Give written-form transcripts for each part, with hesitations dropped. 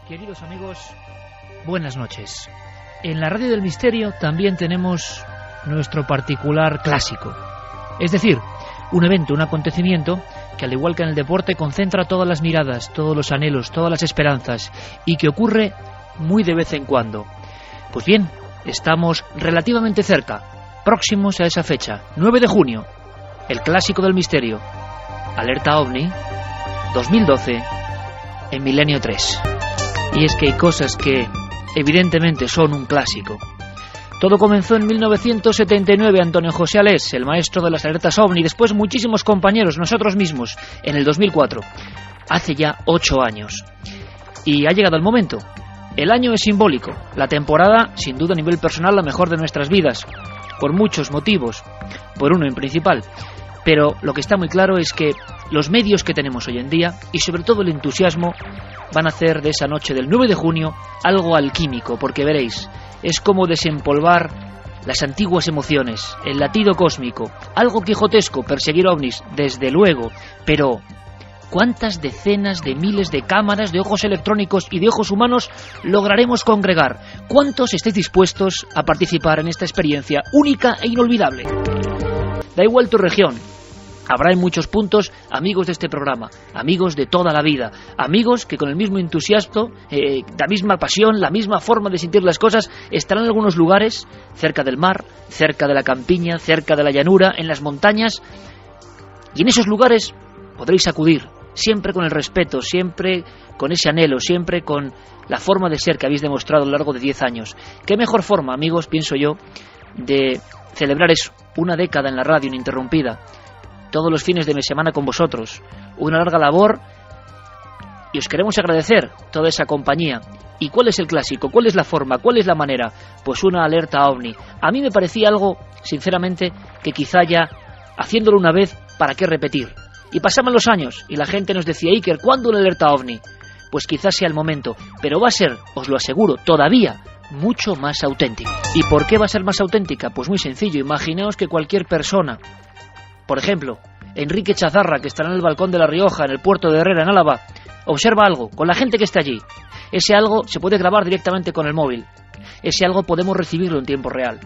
Queridos amigos, buenas noches. En la Radio del Misterio también tenemos nuestro particular clásico. Es decir, un evento, un acontecimiento que, al igual que en el deporte, concentra todas las miradas, todos los anhelos, todas las esperanzas, y que ocurre muy de vez en cuando. Pues bien, estamos relativamente cerca, próximos a esa fecha, 9 de junio, el clásico del misterio, Alerta OVNI 2012 en Milenio 3. Y es que hay cosas que evidentemente son un clásico. Todo comenzó en 1979, Antonio José Alés, el maestro de las alertas OVNI, después muchísimos compañeros, nosotros mismos, en el 2004, hace ya 8 años. Y ha llegado el momento. El año es simbólico, la temporada, sin duda a nivel personal, la mejor de nuestras vidas, por muchos motivos, por uno en principal. Pero lo que está muy claro es que los medios que tenemos hoy en día, y sobre todo el entusiasmo, van a hacer de esa noche del 9 de junio algo alquímico, porque veréis, es como desempolvar las antiguas emociones, el latido cósmico, algo quijotesco, perseguir ovnis, desde luego, pero ¿cuántas decenas de miles de cámaras, de ojos electrónicos y de ojos humanos lograremos congregar? ¿Cuántos estáis dispuestos a participar en esta experiencia única e inolvidable? Da igual tu región. Habrá en muchos puntos amigos de este programa, amigos de toda la vida, amigos que con el mismo entusiasmo, la misma pasión, la misma forma de sentir las cosas, estarán en algunos lugares, cerca del mar, cerca de la campiña, cerca de la llanura, en las montañas, y en esos lugares podréis acudir, siempre con el respeto, siempre con ese anhelo, siempre con la forma de ser que habéis demostrado a lo largo de 10 años. ¿Qué mejor forma, amigos, pienso yo, de celebrar eso? Una década en la radio ininterrumpida, todos los fines de mi semana con vosotros, una larga labor, y os queremos agradecer toda esa compañía. ¿Y cuál es el clásico? ¿Cuál es la forma? ¿Cuál es la manera? Pues una alerta OVNI. A mí me parecía algo, sinceramente, que quizá ya, haciéndolo una vez, ¿para qué repetir? Y pasaban los años, y la gente nos decía, Iker, ¿cuándo una alerta OVNI? Pues quizás sea el momento, pero va a ser, os lo aseguro, todavía mucho más auténtica. ¿Y por qué va a ser más auténtica? Pues muy sencillo, imaginaos que cualquier persona, por ejemplo, Enrique Chazarra, que estará en el balcón de La Rioja, en el puerto de Herrera, en Álava, observa algo, con la gente que está allí. Ese algo se puede grabar directamente con el móvil. Ese algo podemos recibirlo en tiempo real.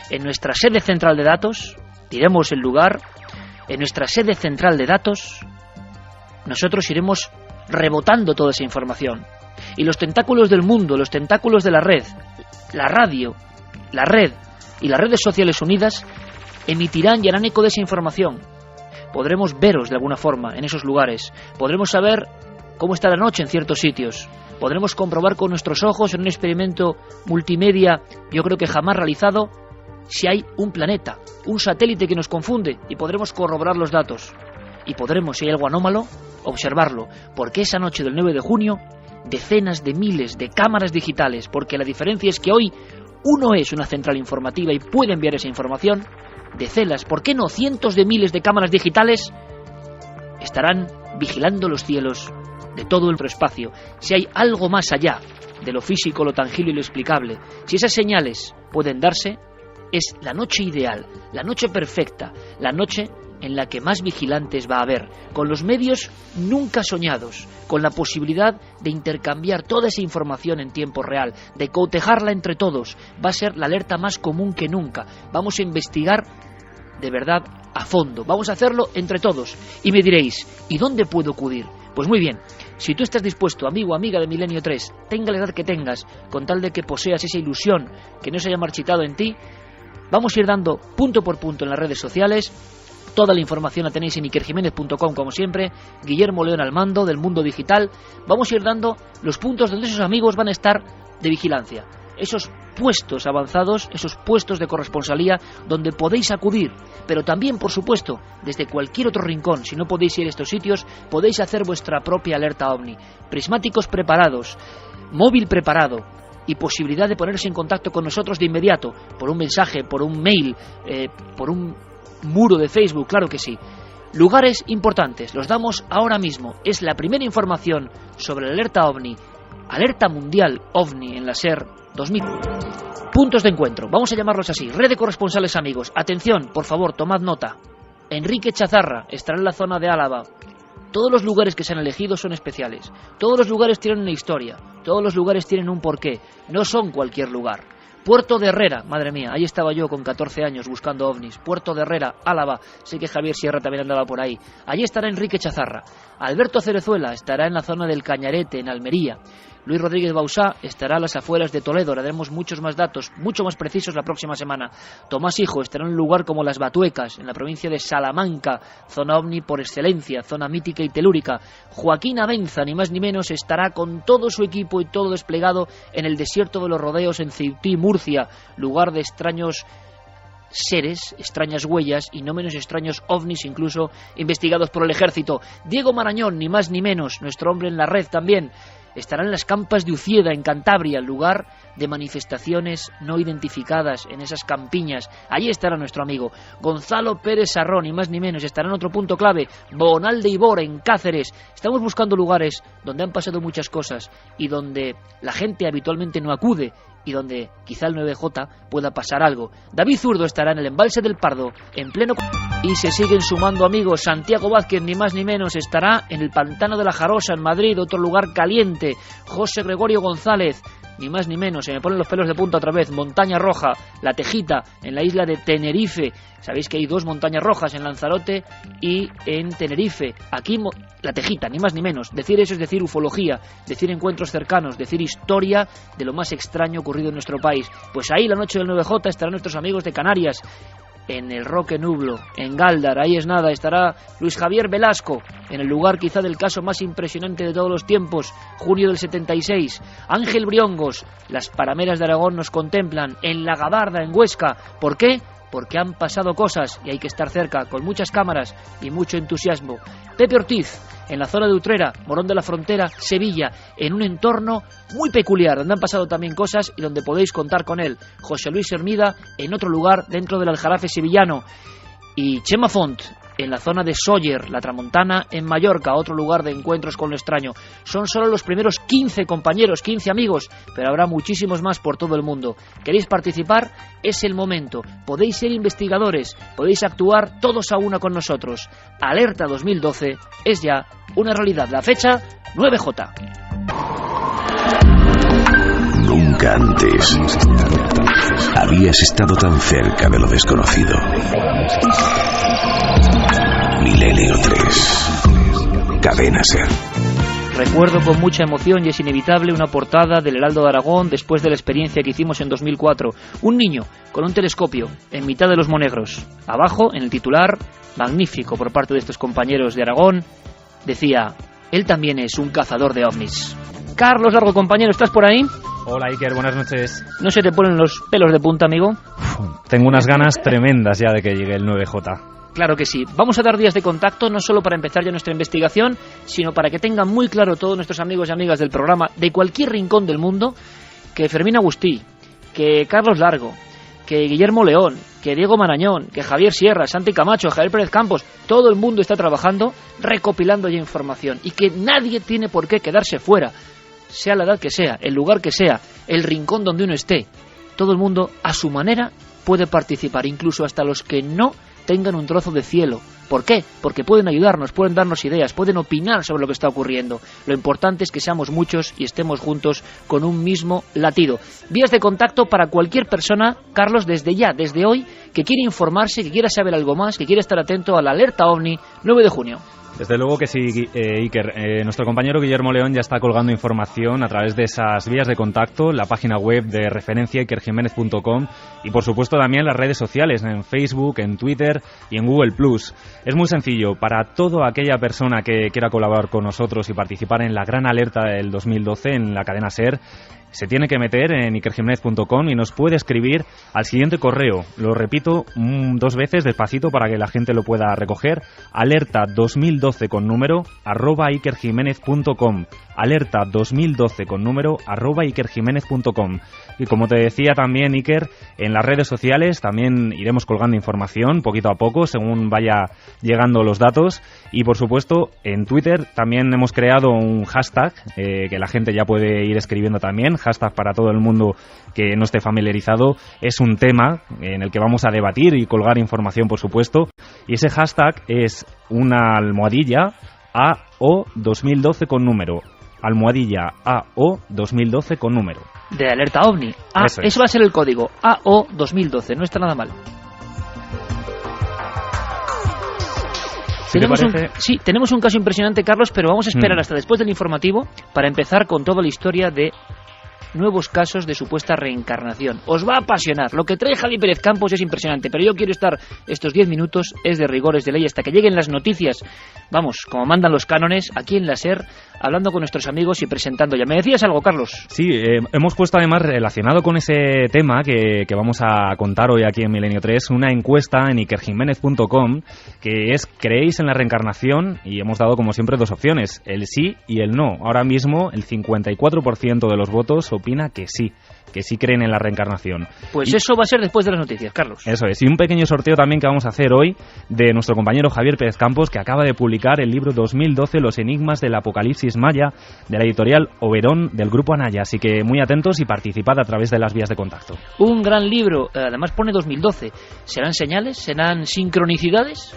En nuestra sede central de datos, diremos el lugar, en nuestra sede central de datos, nosotros iremos rebotando toda esa información. Y los tentáculos del mundo, los tentáculos de la red, la radio, la red y las redes sociales unidas, emitirán y harán eco de esa información. Podremos veros de alguna forma en esos lugares. Podremos saber cómo está la noche en ciertos sitios. Podremos comprobar con nuestros ojos en un experimento multimedia, yo creo que jamás realizado, si hay un planeta, un satélite que nos confunde, y podremos corroborar los datos. Y podremos, si hay algo anómalo, observarlo. Porque esa noche del 9 de junio, decenas de miles de cámaras digitales, porque la diferencia es que hoy uno es una central informativa y puede enviar esa información, decenas, ¿por qué no cientos de miles de cámaras digitales estarán vigilando los cielos de todo el espacio? Si hay algo más allá de lo físico, lo tangible y lo explicable, si esas señales pueden darse, es la noche ideal, la noche perfecta, la noche en la que más vigilantes va a haber, con los medios nunca soñados, con la posibilidad de intercambiar toda esa información en tiempo real, de cotejarla entre todos. Va a ser la alerta más común que nunca. Vamos a investigar de verdad a fondo, vamos a hacerlo entre todos. Y me diréis, ¿y dónde puedo acudir? Pues muy bien, si tú estás dispuesto, amigo o amiga de Milenio 3, tenga la edad que tengas, con tal de que poseas esa ilusión que no se haya marchitado en ti, vamos a ir dando punto por punto en las redes sociales. Toda la información la tenéis en ikerjimenez.com, como siempre. Guillermo León al mando del mundo digital. Vamos a ir dando los puntos donde esos amigos van a estar de vigilancia. Esos puestos avanzados, esos puestos de corresponsalía donde podéis acudir. Pero también, por supuesto, desde cualquier otro rincón, si no podéis ir a estos sitios, podéis hacer vuestra propia alerta OVNI. Prismáticos preparados, móvil preparado, y posibilidad de ponerse en contacto con nosotros de inmediato, por un mensaje, por un mail, por un muro de Facebook, claro que sí. Lugares importantes, los damos ahora mismo. Es la primera información sobre la alerta OVNI, alerta mundial OVNI en la SER 2000. Puntos de encuentro, vamos a llamarlos así, red de corresponsales amigos. Atención, por favor, tomad nota. Enrique Chazarra estará en la zona de Álava. Todos los lugares que se han elegido son especiales. Todos los lugares tienen una historia, Todos los lugares tienen un porqué, no son cualquier lugar. Puerto de Herrera, madre mía, ahí estaba yo con 14 años buscando ovnis. Puerto de Herrera, Álava, sé que Javier Sierra también andaba por ahí. Allí estará Enrique Chazarra. Alberto Cerezuela estará en la zona del Cañarete, en Almería. Luis Rodríguez Bausá estará a las afueras de Toledo. Daremos muchos más datos, mucho más precisos la próxima semana. Tomás Hijo estará en un lugar como Las Batuecas, en la provincia de Salamanca, zona ovni por excelencia, zona mítica y telúrica. Joaquín Abenza, ni más ni menos, estará con todo su equipo y todo desplegado en el desierto de los Rodeos, en Ceutí, Murcia, lugar de extraños seres, extrañas huellas y no menos extraños ovnis, incluso investigados por el ejército. Diego Marañón, ni más ni menos, nuestro hombre en la red también, estará en las Campas de Ucieda, en Cantabria, lugar de manifestaciones no identificadas en esas campiñas. Allí estará nuestro amigo Gonzalo Pérez Sarrón, ni más ni menos, estará en otro punto clave, Bonal de Ibor, en Cáceres. Estamos buscando lugares donde han pasado muchas cosas y donde la gente habitualmente no acude, y donde quizá el 9J pueda pasar algo. David Zurdo estará en el Embalse del Pardo, en pleno... Y se siguen sumando amigos. Santiago Vázquez, ni más ni menos, estará en el Pantano de la Jarosa, en Madrid, otro lugar caliente. José Gregorio González, ni más ni menos, se me ponen los pelos de punta otra vez. Montaña Roja, La Tejita, en la isla de Tenerife. Sabéis que hay dos montañas rojas, en Lanzarote y en Tenerife. Aquí La Tejita, ni más ni menos. Decir eso es decir ufología, decir encuentros cercanos, decir historia de lo más extraño ocurrido en nuestro país. Pues ahí, la noche del 9J, estarán nuestros amigos de Canarias, en el Roque Nublo, en Gáldar. Ahí es nada, estará Luis Javier Velasco, en el lugar quizá del caso más impresionante de todos los tiempos, junio del 76. Ángel Briongos, las parameras de Aragón nos contemplan, en La Gabarda, en Huesca. ¿Por qué? Porque han pasado cosas y hay que estar cerca, con muchas cámaras y mucho entusiasmo. Pepe Ortiz, en la zona de Utrera, Morón de la Frontera, Sevilla, en un entorno muy peculiar, donde han pasado también cosas y donde podéis contar con él. José Luis Hermida, en otro lugar dentro del Aljarafe sevillano. Y Chema Font, en la zona de Sóller, La Tramontana, en Mallorca, otro lugar de encuentros con lo extraño. Son solo los primeros 15 compañeros, 15 amigos, pero habrá muchísimos más por todo el mundo. ¿Queréis participar? Es el momento. Podéis ser investigadores, podéis actuar todos a una con nosotros. Alerta 2012 es ya una realidad. La fecha, 9J. Nunca antes habías estado tan cerca de lo desconocido. Milenio 3, Cadena SER. Recuerdo con mucha emoción, y es inevitable, una portada del Heraldo de Aragón después de la experiencia que hicimos en 2004. Un niño con un telescopio en mitad de los Monegros. Abajo, en el titular, magnífico por parte de estos compañeros de Aragón, decía: él también es un cazador de ovnis. Carlos Largo, compañero, ¿estás por ahí? Hola Iker, buenas noches. ¿No se te ponen los pelos de punta, amigo? Tengo unas ganas tremendas ya de que llegue el 9J. Claro que sí. Vamos a dar días de contacto, no solo para empezar ya nuestra investigación, sino para que tengan muy claro todos nuestros amigos y amigas del programa, de cualquier rincón del mundo, que Fermín Agustí, que Carlos Largo, que Guillermo León, que Diego Marañón, que Javier Sierra, Santi Camacho, Javier Pérez Campos, todo el mundo está trabajando, recopilando ya información, y que nadie tiene por qué quedarse fuera, sea la edad que sea, el lugar que sea, el rincón donde uno esté. Todo el mundo, a su manera, puede participar, incluso hasta los que no tengan un trozo de cielo. ¿Por qué? Porque pueden ayudarnos, pueden darnos ideas, pueden opinar sobre lo que está ocurriendo. Lo importante es que seamos muchos y estemos juntos con un mismo latido. Vías de contacto para cualquier persona, Carlos, desde ya, desde hoy, que quiera informarse, que quiera saber algo más, que quiera estar atento a la alerta OVNI 9 de junio. Desde luego que sí, Iker. Nuestro compañero Guillermo León ya está colgando información a través de esas vías de contacto, la página web de referencia ikerjimenez.com y por supuesto también las redes sociales, en Facebook, en Twitter y en Google+. Es muy sencillo, para toda aquella persona que quiera colaborar con nosotros y participar en la gran alerta del 2012 en la cadena SER, se tiene que meter en ikerjimenez.com y nos puede escribir al siguiente correo. Lo repito 2 veces despacito para que la gente lo pueda recoger. Alerta 2012 con número @ikerjimenez.com. Alerta 2012 con número @ikerjimenez.com. Y como te decía también, Iker, en las redes sociales también iremos colgando información poquito a poco según vaya llegando los datos. Y por supuesto en Twitter también hemos creado un hashtag que la gente ya puede ir escribiendo también. Hashtag para todo el mundo que no esté familiarizado. Es un tema en el que vamos a debatir y colgar información, por supuesto. Y ese hashtag es una almohadilla AO 2012 con número. almohadilla AO 2012 con número. De alerta OVNI. Eso va a ser el código, AO 2012, no está nada mal. Tenemos un caso impresionante, Carlos, pero vamos a esperar hasta después del informativo para empezar con toda la historia de nuevos casos de supuesta reencarnación. Os va a apasionar. Lo que trae Javi Pérez Campos es impresionante, pero yo quiero estar estos 10 minutos, es de rigor, es de ley, hasta que lleguen las noticias, vamos, como mandan los cánones, aquí en la SER, hablando con nuestros amigos y presentando ya. ¿Me decías algo, Carlos? Sí, hemos puesto además, relacionado con ese tema que vamos a contar hoy aquí en Milenio 3, una encuesta en ikerjiménez.com que es: ¿creéis en la reencarnación? Y hemos dado, como siempre, dos opciones, el sí y el no. Ahora mismo el 54% de los votos opina que sí creen en la reencarnación. Pues eso va a ser después de las noticias, Carlos. Eso es, y un pequeño sorteo también que vamos a hacer hoy de nuestro compañero Javier Pérez Campos, que acaba de publicar el libro 2012, Los enigmas del apocalipsis maya, de la editorial Oberón del Grupo Anaya. Así que muy atentos y participad a través de las vías de contacto. Un gran libro, además pone 2012. ¿Serán señales? ¿Serán sincronicidades?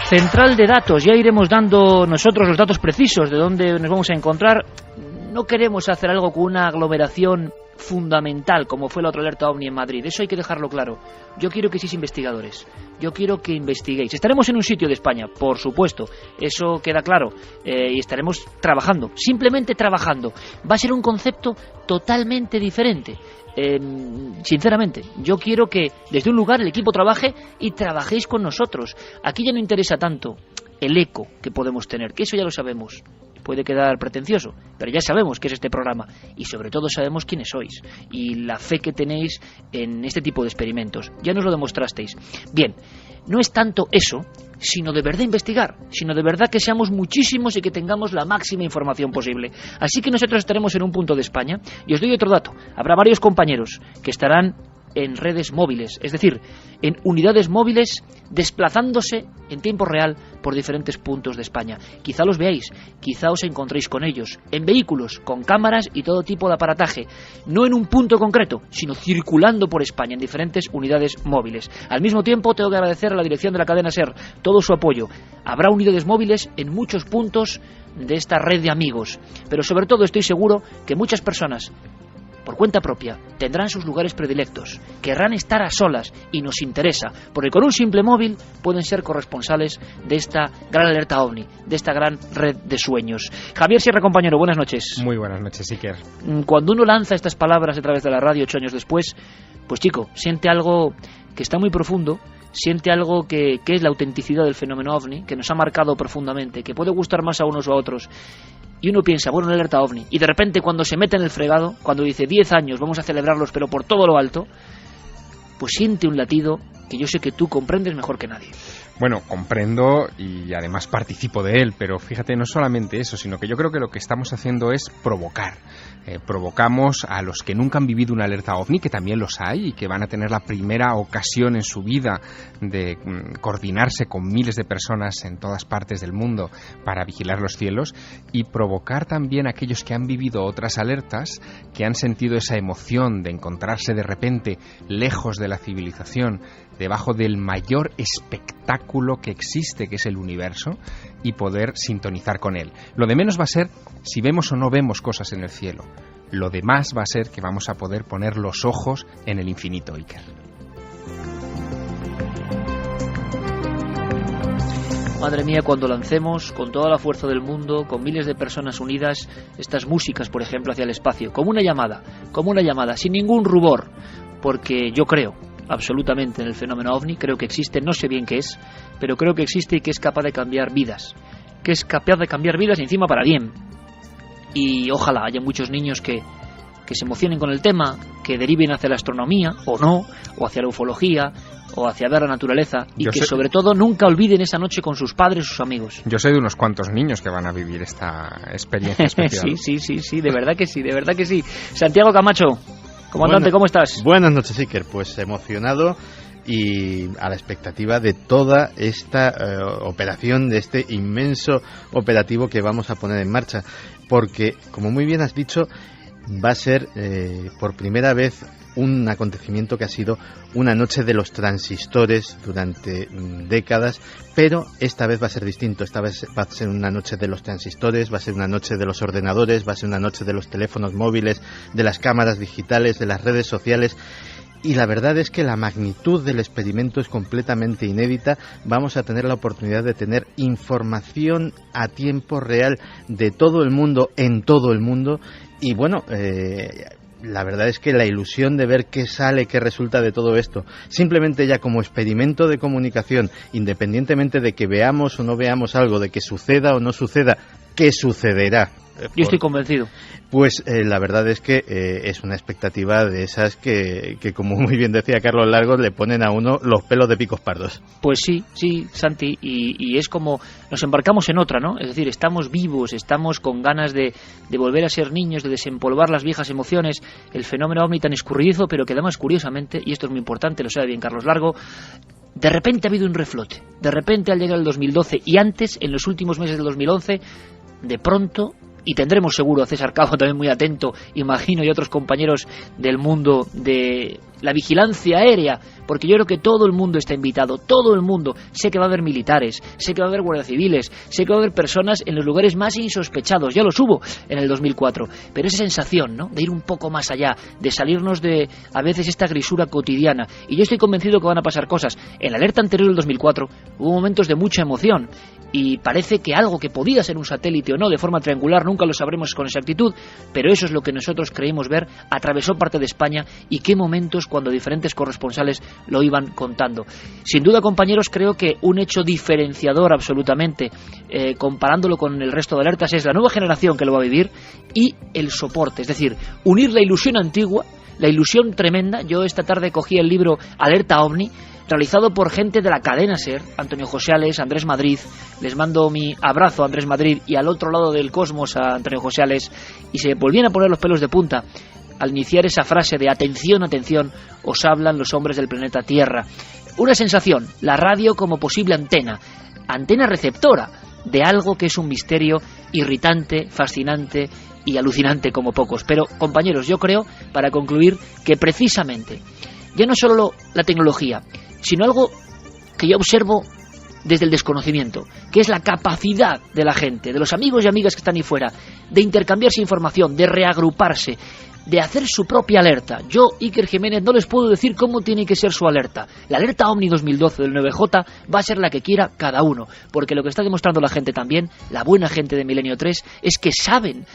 Central de datos, ya iremos dando nosotros los datos precisos de dónde nos vamos a encontrar. No queremos hacer algo con una aglomeración fundamental como fue la otra alerta OVNI en Madrid, eso hay que dejarlo claro. Yo quiero que seáis investigadores, yo quiero que investiguéis. Estaremos en un sitio de España, por supuesto, eso queda claro, y estaremos trabajando, simplemente trabajando. Va a ser un concepto totalmente diferente. Sinceramente, yo quiero que desde un lugar el equipo trabaje y trabajéis con nosotros. Aquí ya no interesa tanto el eco que podemos tener, que eso ya lo sabemos. Puede quedar pretencioso, pero ya sabemos qué es este programa y sobre todo sabemos quiénes sois y la fe que tenéis en este tipo de experimentos. Ya nos lo demostrasteis. Bien, no es tanto eso, sino de verdad investigar, sino de verdad que seamos muchísimos y que tengamos la máxima información posible. Así que nosotros estaremos en un punto de España y os doy otro dato. Habrá varios compañeros que estarán en redes móviles, es decir, en unidades móviles desplazándose en tiempo real por diferentes puntos de España. Quizá los veáis, quizá os encontréis con ellos, en vehículos, con cámaras y todo tipo de aparataje, no en un punto concreto, sino circulando por España en diferentes unidades móviles. Al mismo tiempo, tengo que agradecer a la dirección de la cadena SER todo su apoyo. Habrá unidades móviles en muchos puntos de esta red de amigos, pero sobre todo estoy seguro que muchas personas, por cuenta propia, tendrán sus lugares predilectos, querrán estar a solas y nos interesa, porque con un simple móvil pueden ser corresponsales de esta gran alerta OVNI, de esta gran red de sueños. Javier Sierra, compañero, buenas noches. Muy buenas noches, Iker. Cuando uno lanza estas palabras a través de la radio 8 años después, pues chico, siente algo que está muy profundo, siente algo que es la autenticidad del fenómeno OVNI, que nos ha marcado profundamente, que puede gustar más a unos o a otros. Y uno piensa, bueno, una alerta OVNI. Y de repente cuando se mete en el fregado, cuando dice 10 años, vamos a celebrarlos, pero por todo lo alto, pues siente un latido que yo sé que tú comprendes mejor que nadie. Bueno, comprendo y además participo de él, pero fíjate, no solamente eso, sino que yo creo que lo que estamos haciendo es provocar. Provocamos a los que nunca han vivido una alerta OVNI, que también los hay y que van a tener la primera ocasión en su vida de coordinarse con miles de personas en todas partes del mundo para vigilar los cielos, y provocar también a aquellos que han vivido otras alertas, que han sentido esa emoción de encontrarse de repente lejos de la civilización, debajo del mayor espectáculo que existe, que es el universo, y poder sintonizar con él. Lo de menos va a ser si vemos o no vemos cosas en el cielo. Lo demás va a ser que vamos a poder poner los ojos en el infinito, Iker. Madre mía, cuando lancemos con toda la fuerza del mundo, con miles de personas unidas, estas músicas, por ejemplo, hacia el espacio, como una llamada, sin ningún rubor, porque yo creo absolutamente en el fenómeno OVNI, creo que existe, no sé bien qué es, pero creo que existe y que es capaz de cambiar vidas, y encima para bien. Y ojalá haya muchos niños que se emocionen con el tema, que deriven hacia la astronomía, o no, o hacia la ufología, o hacia ver la naturaleza, y sobre todo nunca olviden esa noche con sus padres o sus amigos. Yo sé de unos cuantos niños que van a vivir esta experiencia especial. sí, de verdad que sí. Santiago Camacho, comandante, ¿cómo estás? Buenas noches, Iker. Pues emocionado y a la expectativa de toda esta operación, de este inmenso operativo que vamos a poner en marcha, porque, como muy bien has dicho, va a ser por primera vez un acontecimiento que ha sido una noche de los transistores durante décadas, pero esta vez va a ser distinto. Esta vez va a ser una noche de los transistores, va a ser una noche de los ordenadores, va a ser una noche de los teléfonos móviles, de las cámaras digitales, de las redes sociales. Y la verdad es que la magnitud del experimento es completamente inédita. Vamos a tener la oportunidad de tener información a tiempo real de todo el mundo, en todo el mundo. Y bueno, la verdad es que la ilusión de ver qué sale, qué resulta de todo esto, simplemente ya como experimento de comunicación, independientemente de que veamos o no veamos algo, de que suceda o no suceda, ¿qué sucederá? Yo estoy convencido. Pues la verdad es que es una expectativa de esas que, como muy bien decía Carlos Largo, le ponen a uno los pelos de picos pardos. Pues sí, Santi, y es como nos embarcamos en otra, ¿no? Es decir, estamos vivos, estamos con ganas de volver a ser niños, de desempolvar las viejas emociones, el fenómeno ovni tan escurridizo, pero que además, curiosamente, y esto es muy importante, lo sabe bien Carlos Largo, de repente ha habido un reflote. De repente, al llegar el 2012 y antes, en los últimos meses del 2011, de pronto... Y tendremos seguro a César Cabo también muy atento, imagino, y otros compañeros del mundo de la vigilancia aérea, porque yo creo que todo el mundo está invitado, todo el mundo. Sé que va a haber militares, sé que va a haber guardias civiles, sé que va a haber personas en los lugares más insospechados, ya los hubo en el 2004, pero esa sensación, ¿no?, de ir un poco más allá, de salirnos de, a veces, esta grisura cotidiana. Y yo estoy convencido que van a pasar cosas. En la alerta anterior del 2004 hubo momentos de mucha emoción, y parece que algo que podía ser un satélite o no, de forma triangular, nunca lo sabremos con exactitud, pero eso es lo que nosotros creímos ver, atravesó parte de España, y qué momentos cuando diferentes corresponsales lo iban contando. Sin duda, compañeros, creo que un hecho diferenciador absolutamente, comparándolo con el resto de alertas, es la nueva generación que lo va a vivir y el soporte, es decir, unir la ilusión antigua, la ilusión tremenda. Yo esta tarde cogí el libro Alerta OVNI, realizado por gente de la cadena SER, Antonio José, Andrés Madrid. Les mando mi abrazo a Andrés Madrid y al otro lado del cosmos a Antonio José, y se volvían a poner los pelos de punta al iniciar esa frase de atención, atención, os hablan los hombres del planeta Tierra. Una sensación, la radio como posible antena receptora de algo que es un misterio irritante, fascinante y alucinante como pocos. Pero, compañeros, yo creo, para concluir, que precisamente, ya no solo la tecnología, sino algo que yo observo desde el desconocimiento, que es la capacidad de la gente, de los amigos y amigas que están ahí fuera, de intercambiarse información, de reagruparse, de hacer su propia alerta. Yo, Iker Jiménez, no les puedo decir cómo tiene que ser su alerta. La alerta OVNI 2012 del 9J va a ser la que quiera cada uno, porque lo que está demostrando la gente también, la buena gente de Milenio 3, es que saben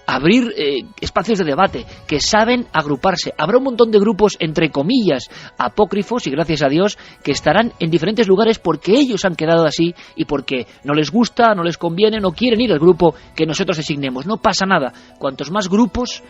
abrir espacios de debate, que saben agruparse. Habrá un montón de grupos, entre comillas, apócrifos, y gracias a Dios, que estarán en diferentes lugares porque ellos han quedado así y porque no les gusta, no les conviene, no quieren ir al grupo que nosotros designemos. No pasa nada. Cuantos más grupos,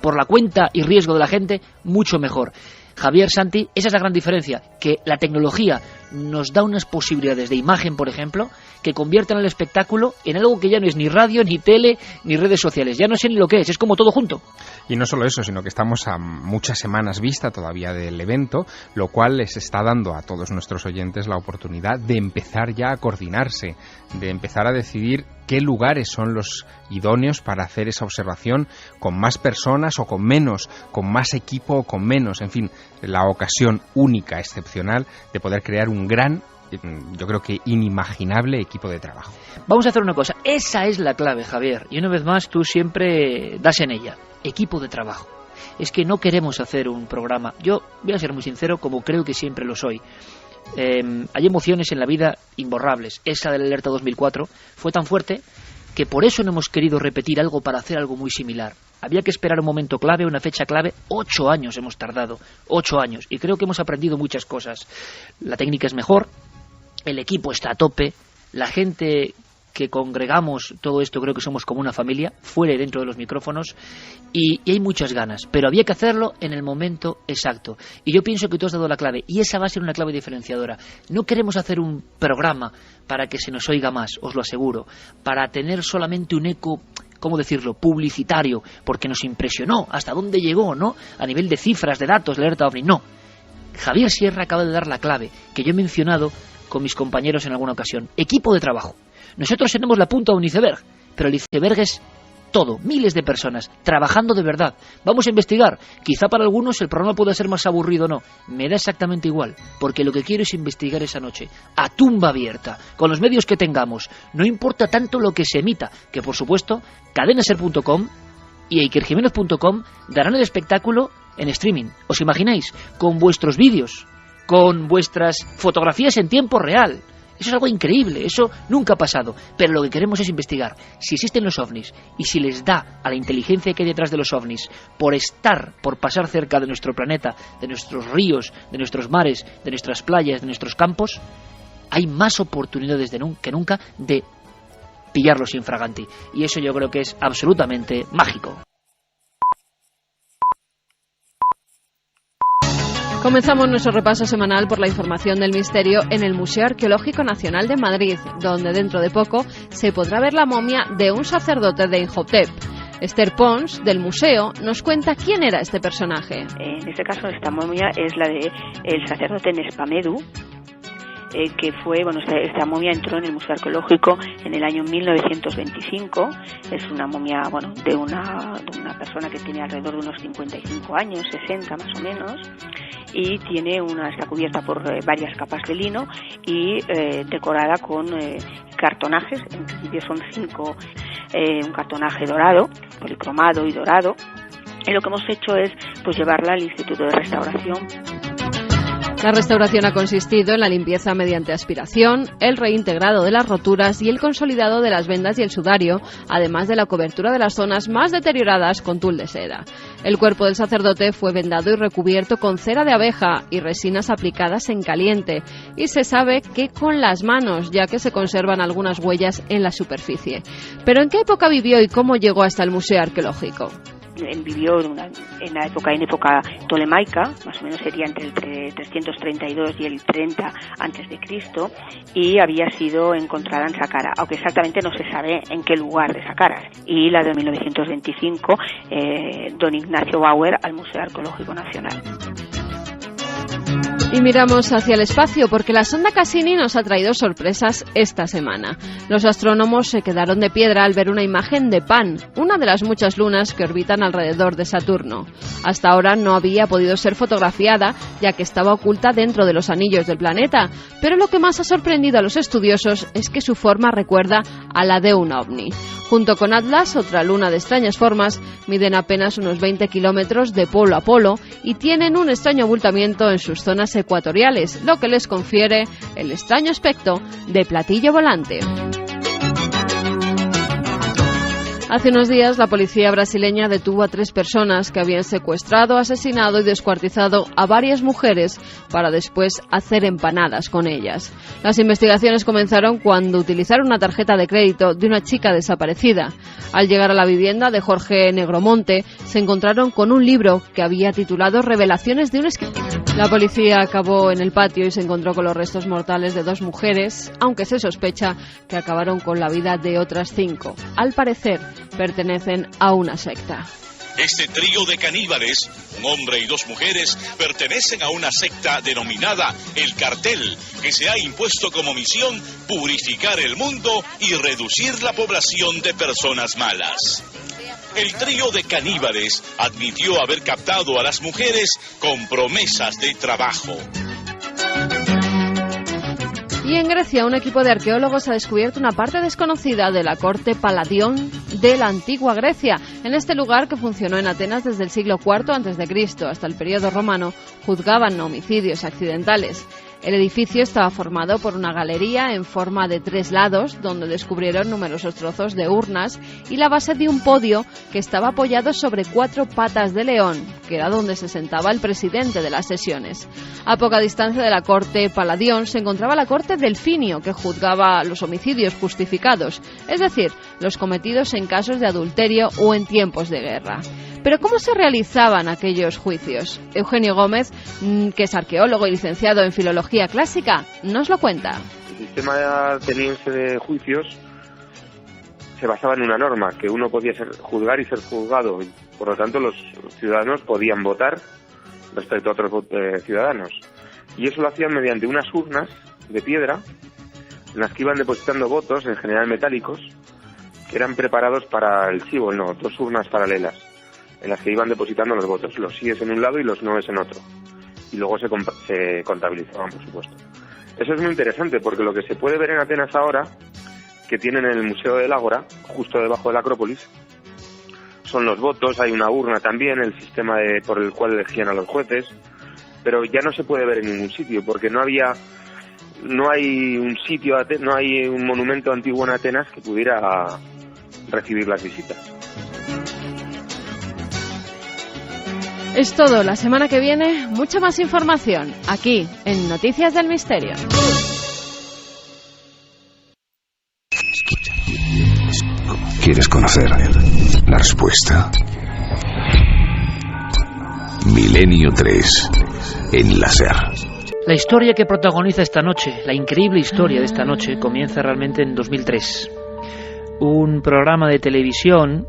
por la cuenta y riesgo de la gente, mucho mejor. Javier, Santi, esa es la gran diferencia, que la tecnología nos da unas posibilidades de imagen, por ejemplo, que convierten el espectáculo en algo que ya no es ni radio, ni tele, ni redes sociales. Ya no sé ni lo que es como todo junto. Y no solo eso, sino que estamos a muchas semanas vista todavía del evento, lo cual les está dando a todos nuestros oyentes la oportunidad de empezar ya a coordinarse, de empezar a decidir qué lugares son los idóneos para hacer esa observación, con más personas o con menos, con más equipo o con menos, en fin, la ocasión única, excepcional, de poder crear un gran, yo creo que inimaginable equipo de trabajo. Vamos a hacer una cosa, esa es la clave, Javier, y una vez más tú siempre das en ella, equipo de trabajo. Es que no queremos hacer un programa, yo voy a ser muy sincero, como creo que siempre lo soy. Hay emociones en la vida imborrables. Esa del alerta 2004 fue tan fuerte que por eso no hemos querido repetir algo para hacer algo muy similar. Había que esperar un momento clave, una fecha clave. 8 años hemos tardado, 8 años, y creo que hemos aprendido muchas cosas. La técnica es mejor, el equipo está a tope, la gente que congregamos todo esto creo que somos como una familia, fuera y dentro de los micrófonos, y hay muchas ganas, pero había que hacerlo en el momento exacto. Y yo pienso que tú has dado la clave, y esa va a ser una clave diferenciadora. No queremos hacer un programa para que se nos oiga más, os lo aseguro, para tener solamente un eco, ¿cómo decirlo?, publicitario, porque nos impresionó hasta dónde llegó, ¿no?, a nivel de cifras, de datos, la alerta OVNI. No. Javier Sierra acaba de dar la clave, que yo he mencionado con mis compañeros en alguna ocasión. Equipo de trabajo. Nosotros tenemos la punta de un iceberg, pero el iceberg es todo, miles de personas, trabajando de verdad. Vamos a investigar. Quizá para algunos el programa pueda ser más aburrido o no. Me da exactamente igual, porque lo que quiero es investigar esa noche, a tumba abierta, con los medios que tengamos. No importa tanto lo que se emita, que por supuesto, cadenaser.com y ikerjimenez.com darán el espectáculo en streaming. ¿Os imagináis? Con vuestros vídeos, con vuestras fotografías en tiempo real. Eso es algo increíble, eso nunca ha pasado. Pero lo que queremos es investigar si existen los ovnis y si les da a la inteligencia que hay detrás de los ovnis por pasar cerca de nuestro planeta, de nuestros ríos, de nuestros mares, de nuestras playas, de nuestros campos. Hay más oportunidades que nunca de pillarlos infraganti. Y eso yo creo que es absolutamente mágico. Comenzamos nuestro repaso semanal por la información del misterio en el Museo Arqueológico Nacional de Madrid, donde dentro de poco se podrá ver la momia de un sacerdote de Imhotep. Esther Pons, del museo, nos cuenta quién era este personaje. En este caso, esta momia es la de el sacerdote Nespamedu, que fue, esta momia entró en el Museo Arqueológico en el año 1925. Es una momia, de una persona que tiene alrededor de unos 55 años, 60 más o menos, y está cubierta por varias capas de lino y decorada con cartonajes. En principio son 5, un cartonaje dorado, policromado y dorado. Y lo que hemos hecho es llevarla al Instituto de Restauración. La restauración ha consistido en la limpieza mediante aspiración, el reintegrado de las roturas y el consolidado de las vendas y el sudario, además de la cobertura de las zonas más deterioradas con tul de seda. El cuerpo del sacerdote fue vendado y recubierto con cera de abeja y resinas aplicadas en caliente, y se sabe que con las manos, ya que se conservan algunas huellas en la superficie. ¿Pero en qué época vivió y cómo llegó hasta el Museo Arqueológico? Él vivió en época tolemaica, más o menos sería entre el 332 y el 30 antes de Cristo, y había sido encontrada en Saqqara, aunque exactamente no se sabe en qué lugar de Saqqara. Y la de 1925, don Ignacio Bauer al Museo Arqueológico Nacional. Y miramos hacia el espacio porque la sonda Cassini nos ha traído sorpresas esta semana. Los astrónomos se quedaron de piedra al ver una imagen de Pan, una de las muchas lunas que orbitan alrededor de Saturno. Hasta ahora no había podido ser fotografiada, ya que estaba oculta dentro de los anillos del planeta, pero lo que más ha sorprendido a los estudiosos es que su forma recuerda a la de un ovni. Junto con Atlas, otra luna de extrañas formas, miden apenas unos 20 kilómetros de polo a polo y tienen un extraño abultamiento en sus zonas ecuatoriales, lo que les confiere el extraño aspecto de platillo volante. Hace unos días la policía brasileña detuvo a 3 personas que habían secuestrado, asesinado y descuartizado a varias mujeres para después hacer empanadas con ellas. Las investigaciones comenzaron cuando utilizaron una tarjeta de crédito de una chica desaparecida. Al llegar a la vivienda de Jorge Negromonte, se encontraron con un libro que había titulado Revelaciones de un escritor. La policía acabó en el patio y se encontró con los restos mortales de 2 mujeres, aunque se sospecha que acabaron con la vida de otras 5. Al parecer, pertenecen a una secta. Este trío de caníbales, un hombre y 2 mujeres, pertenecen a una secta denominada El Cartel, que se ha impuesto como misión purificar el mundo y reducir la población de personas malas. El trío de caníbales admitió haber captado a las mujeres con promesas de trabajo. Y en Grecia, un equipo de arqueólogos ha descubierto una parte desconocida de la corte Paladión de la antigua Grecia. En este lugar, que funcionó en Atenas desde el siglo IV a.C. hasta el periodo romano, juzgaban homicidios accidentales. El edificio estaba formado por una galería en forma de 3 lados, donde descubrieron numerosos trozos de urnas y la base de un podio que estaba apoyado sobre 4 patas de león, que era donde se sentaba el presidente de las sesiones. A poca distancia de la corte Paladión se encontraba la corte Delfinio, que juzgaba los homicidios justificados, es decir, los cometidos en casos de adulterio o en tiempos de guerra. Pero ¿cómo se realizaban aquellos juicios? Eugenio Gómez, que es arqueólogo y licenciado en Filología Clásica, nos lo cuenta. El sistema ateniense de juicios se basaba en una norma, que uno podía juzgar y ser juzgado, y por lo tanto los ciudadanos podían votar respecto a otros ciudadanos. Y eso lo hacían mediante unas urnas de piedra, en las que iban depositando votos, en general metálicos, que eran preparados para el sí o el no, 2 urnas paralelas, en las que iban depositando los votos, los síes en un lado y los noes en otro. Y luego se contabilizaban, por supuesto. Eso es muy interesante, porque lo que se puede ver en Atenas ahora, que tienen en el Museo del Ágora, justo debajo de la Acrópolis, son los votos, hay una urna también, el sistema por el cual elegían a los jueces, pero ya no se puede ver en ningún sitio, porque no hay un monumento antiguo en Atenas que pudiera recibir las visitas. Es todo. La semana que viene, mucha más información aquí en Noticias del Misterio. ¿Quieres conocer la respuesta? Milenio 3 en la SER. La historia que protagoniza esta noche, la increíble historia de esta noche, comienza realmente en 2003. Un programa de televisión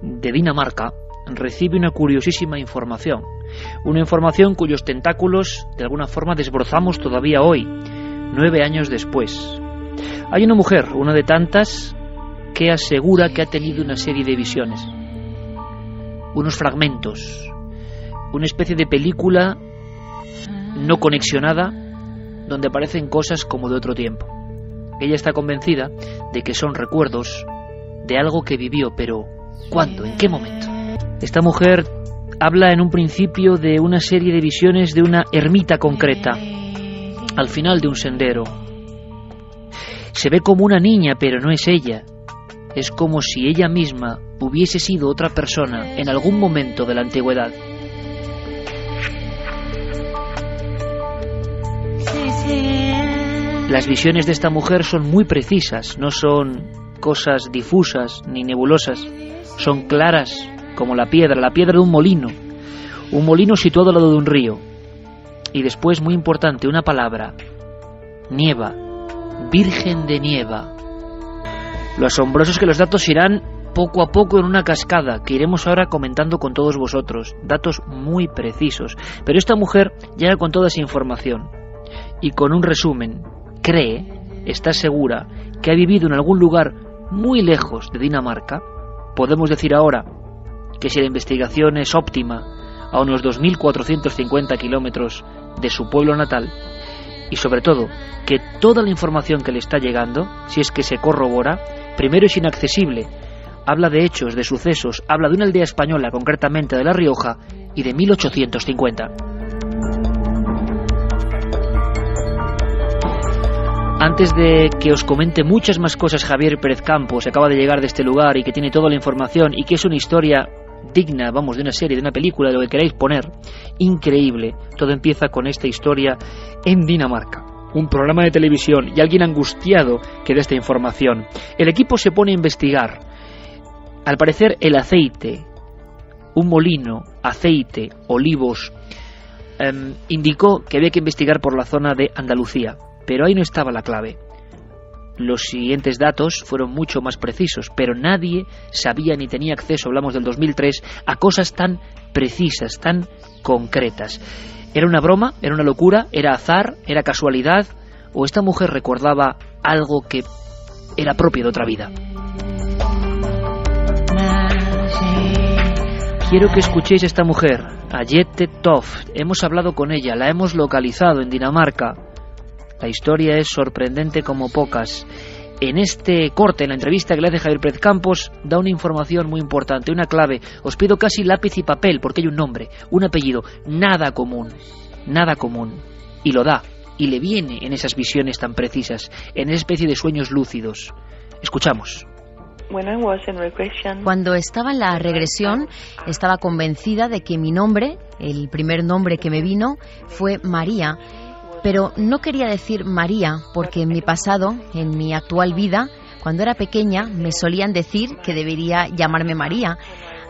de Dinamarca recibe una curiosísima información. Una información cuyos tentáculos de alguna forma desbrozamos todavía hoy, 9 años después. Hay una mujer, una de tantas, que asegura que ha tenido una serie de visiones, unos fragmentos, una especie de película no conexionada donde aparecen cosas como de otro tiempo. Ella está convencida de que son recuerdos de algo que vivió, pero ¿cuándo? ¿En qué momento? Esta mujer habla en un principio de una serie de visiones de una ermita concreta, al final de un sendero. Se ve como una niña, pero no es ella. Es como si ella misma hubiese sido otra persona en algún momento de la antigüedad. Las visiones de esta mujer son muy precisas, no son cosas difusas ni nebulosas, son claras como la piedra de un molino situado al lado de un río. Y después, muy importante, una palabra: Nieva, Virgen de Nieva. Lo asombroso es que los datos irán poco a poco en una cascada que iremos ahora comentando con todos vosotros, datos muy precisos. Pero esta mujer llega con toda esa información y con un resumen está segura que ha vivido en algún lugar muy lejos de Dinamarca. Podemos decir ahora que si la investigación es óptima, a unos 2.450 kilómetros de su pueblo natal, y sobre todo que toda la información que le está llegando, si es que se corrobora, primero es inaccesible, habla de hechos, de sucesos, habla de una aldea española, concretamente de La Rioja, y de 1850. Antes de que os comente muchas más cosas, Javier Pérez Campos acaba de llegar de este lugar y que tiene toda la información y que es una historia digna, vamos, de una serie, de una película, de lo que queráis poner, increíble. Todo empieza con esta historia en Dinamarca, un programa de televisión y alguien angustiado que dé esta información. El equipo se pone a investigar. Al parecer el aceite, un molino, aceite, olivos, indicó que había que investigar por la zona de Andalucía. Pero ahí no estaba la clave. Los siguientes datos fueron mucho más precisos, pero nadie sabía ni tenía acceso, hablamos del 2003, a cosas tan precisas, tan concretas. ¿Era una broma? ¿Era una locura? ¿Era azar? ¿Era casualidad? ¿O esta mujer recordaba algo que era propio de otra vida? Quiero que escuchéis a esta mujer, a Jette Toft. Hemos hablado con ella, la hemos localizado en Dinamarca. La historia es sorprendente como pocas. En este corte, en la entrevista que le hace Javier Pérez Campos, da una información muy importante, una clave. Os pido casi lápiz y papel, porque hay un nombre, un apellido, nada común. Y lo da, y le viene en esas visiones tan precisas, en esa especie de sueños lúcidos. Escuchamos. Cuando estaba en la regresión, estaba convencida de que mi nombre, el primer nombre que me vino, fue María. Pero no quería decir María, porque en mi pasado, en mi actual vida, cuando era pequeña, me solían decir que debería llamarme María.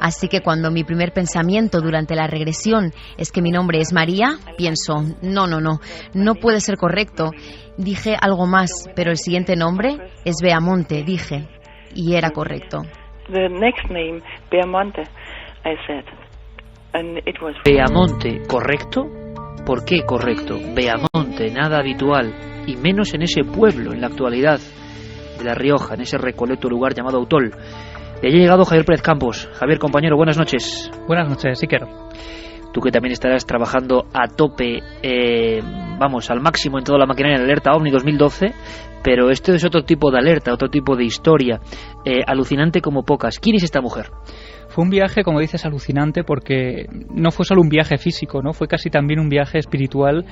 Así que cuando mi primer pensamiento durante la regresión es que mi nombre es María, pienso, no puede ser correcto. Dije algo más, pero el siguiente nombre es Beamonte, dije, y era correcto. The next name, Beamonte, I said, and it was... Beamonte, ¿correcto? ¿Por qué correcto? Beamonte, nada habitual, y menos en ese pueblo en la actualidad. de La Rioja, en ese recoleto lugar llamado Autol. Y allí ha llegado Javier Pérez Campos. Javier, compañero, buenas noches. Buenas noches, Iker. Tú que también estarás trabajando a tope, al máximo en toda la maquinaria de Alerta OVNI 2012, pero esto es otro tipo de alerta, otro tipo de historia, alucinante como pocas. ¿Quién es esta mujer? Fue un viaje, como dices, alucinante porque no fue solo un viaje físico, ¿no? Fue casi también un viaje espiritual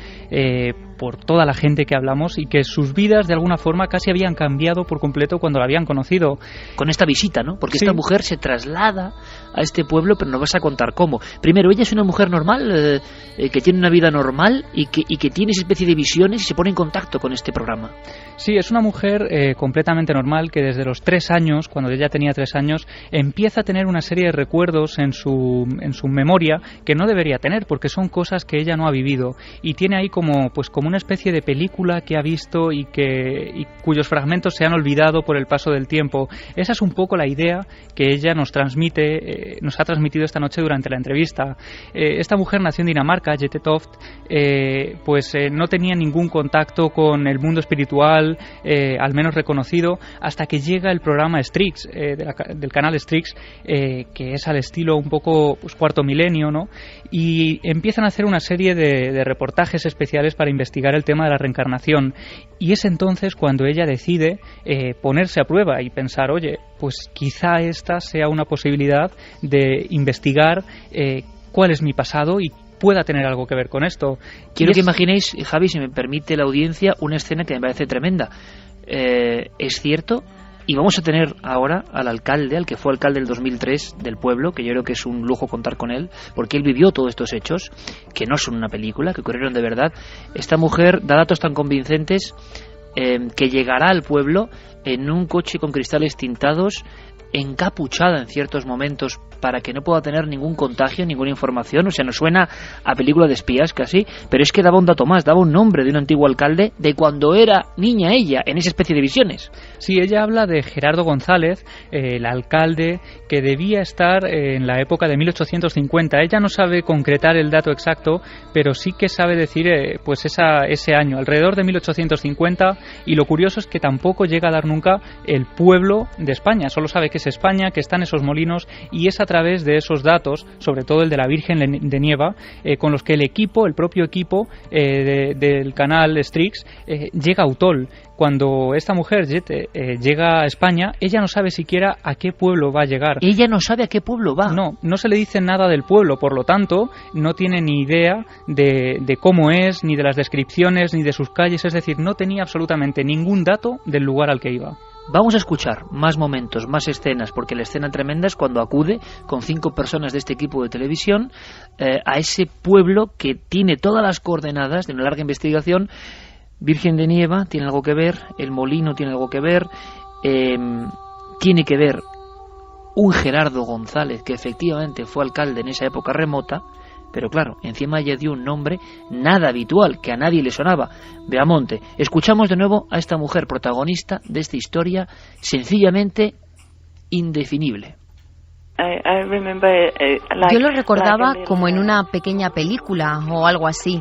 por toda la gente que hablamos y que sus vidas de alguna forma casi habían cambiado por completo cuando la habían conocido. Con esta visita, ¿no? Porque sí. Esta mujer se traslada a este pueblo, pero nos vas a contar cómo. Primero, ella es una mujer normal, que tiene una vida normal y que tiene esa especie de visiones y se pone en contacto con este programa. Sí, es una mujer completamente normal que desde los 3 años, cuando ella tenía 3 años, empieza a tener una serie de recuerdos en su memoria que no debería tener porque son cosas que ella no ha vivido y tiene ahí como una especie de película que ha visto y cuyos fragmentos se han olvidado por el paso del tiempo. Esa es un poco la idea que ella nos ha transmitido esta noche durante la entrevista. Esta mujer nació en Dinamarca, Jette Toft, no tenía ningún contacto con el mundo espiritual, al menos reconocido, hasta que llega el programa Strix, del canal Strix, que es al estilo un poco Cuarto Milenio, ¿no? Y empiezan a hacer una serie de reportajes especiales para investigar el tema de la reencarnación. Y es entonces cuando ella decide ponerse a prueba y pensar, oye, pues quizá esta sea una posibilidad de investigar cuál es mi pasado y pueda tener algo que ver con esto. Quiero que imaginéis, Javi, si me permite la audiencia, una escena que me parece tremenda. Es cierto. Y vamos a tener ahora al alcalde, al que fue alcalde del 2003 del pueblo, que yo creo que es un lujo contar con él, porque él vivió todos estos hechos, que no son una película, que ocurrieron de verdad. Esta mujer da datos tan convincentes que llegará al pueblo en un coche con cristales tintados, encapuchada en ciertos momentos para que no pueda tener ningún contagio, ninguna información. O sea, nos suena a película de espías casi, pero es que daba un dato más, daba un nombre de un antiguo alcalde de cuando era niña ella, en esa especie de visiones. Sí, ella habla de Gerardo González, el alcalde que debía estar en la época de 1850. Ella no sabe concretar el dato exacto, pero sí que sabe decir ese año, alrededor de 1850, y lo curioso es que tampoco llega a dar nunca el pueblo de España, solo sabe que es España, que están esos molinos, y es a través de esos datos, sobre todo el de la Virgen de Nieva, con los que el propio equipo del canal Strix llega a Autol. Cuando esta mujer llega a España, ella no sabe siquiera a qué pueblo va a llegar. Ella no sabe a qué pueblo va. No se le dice nada del pueblo, por lo tanto, no tiene ni idea de cómo es, ni de las descripciones, ni de sus calles, es decir, no tenía absolutamente ningún dato del lugar al que iba. Vamos a escuchar más momentos, más escenas, porque la escena tremenda es cuando acude con 5 personas de este equipo de televisión a ese pueblo que tiene todas las coordenadas de una larga investigación. Virgen de Nieva tiene algo que ver, el molino tiene algo que ver, tiene que ver un Gerardo González que efectivamente fue alcalde en esa época remota, pero claro, encima ella dio un nombre nada habitual, que a nadie le sonaba, Beamonte. Escuchamos de nuevo a esta mujer protagonista de esta historia sencillamente indefinible. Yo lo recordaba como en una pequeña película o algo así.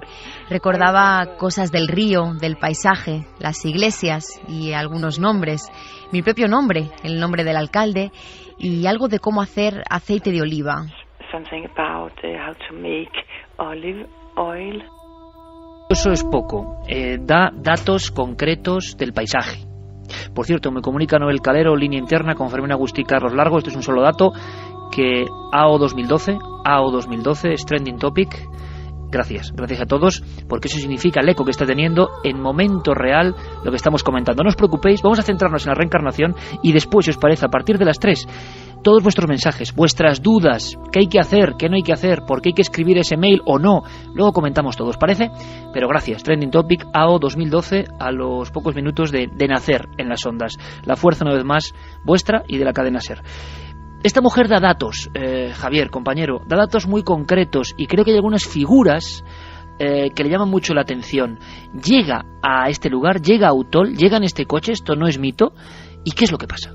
Recordaba cosas del río, del paisaje, las iglesias y algunos nombres. Mi propio nombre, el nombre del alcalde y algo de cómo hacer aceite de oliva. Eso es poco. Da datos concretos del paisaje. Por cierto, me comunica Noel Calero, línea interna, con Fermín Agustí Carlos Largo. Esto es un solo dato, que AO 2012 es trending topic. Gracias a todos, porque eso significa el eco que está teniendo en momento real lo que estamos comentando. No os preocupéis, vamos a centrarnos en la reencarnación y después, si os parece, a partir de las 3, todos vuestros mensajes, vuestras dudas, qué hay que hacer, qué no hay que hacer, por qué hay que escribir ese mail o no, luego comentamos todos, ¿parece? Pero gracias, trending topic AO 2012, a los pocos minutos de nacer en las ondas. La fuerza, una vez más, vuestra y de la cadena SER. Esta mujer da datos, Javier, compañero, da datos muy concretos y creo que hay algunas figuras que le llaman mucho la atención. Llega a este lugar, llega a Autol, llega en este coche, esto no es mito, ¿y qué es lo que pasa?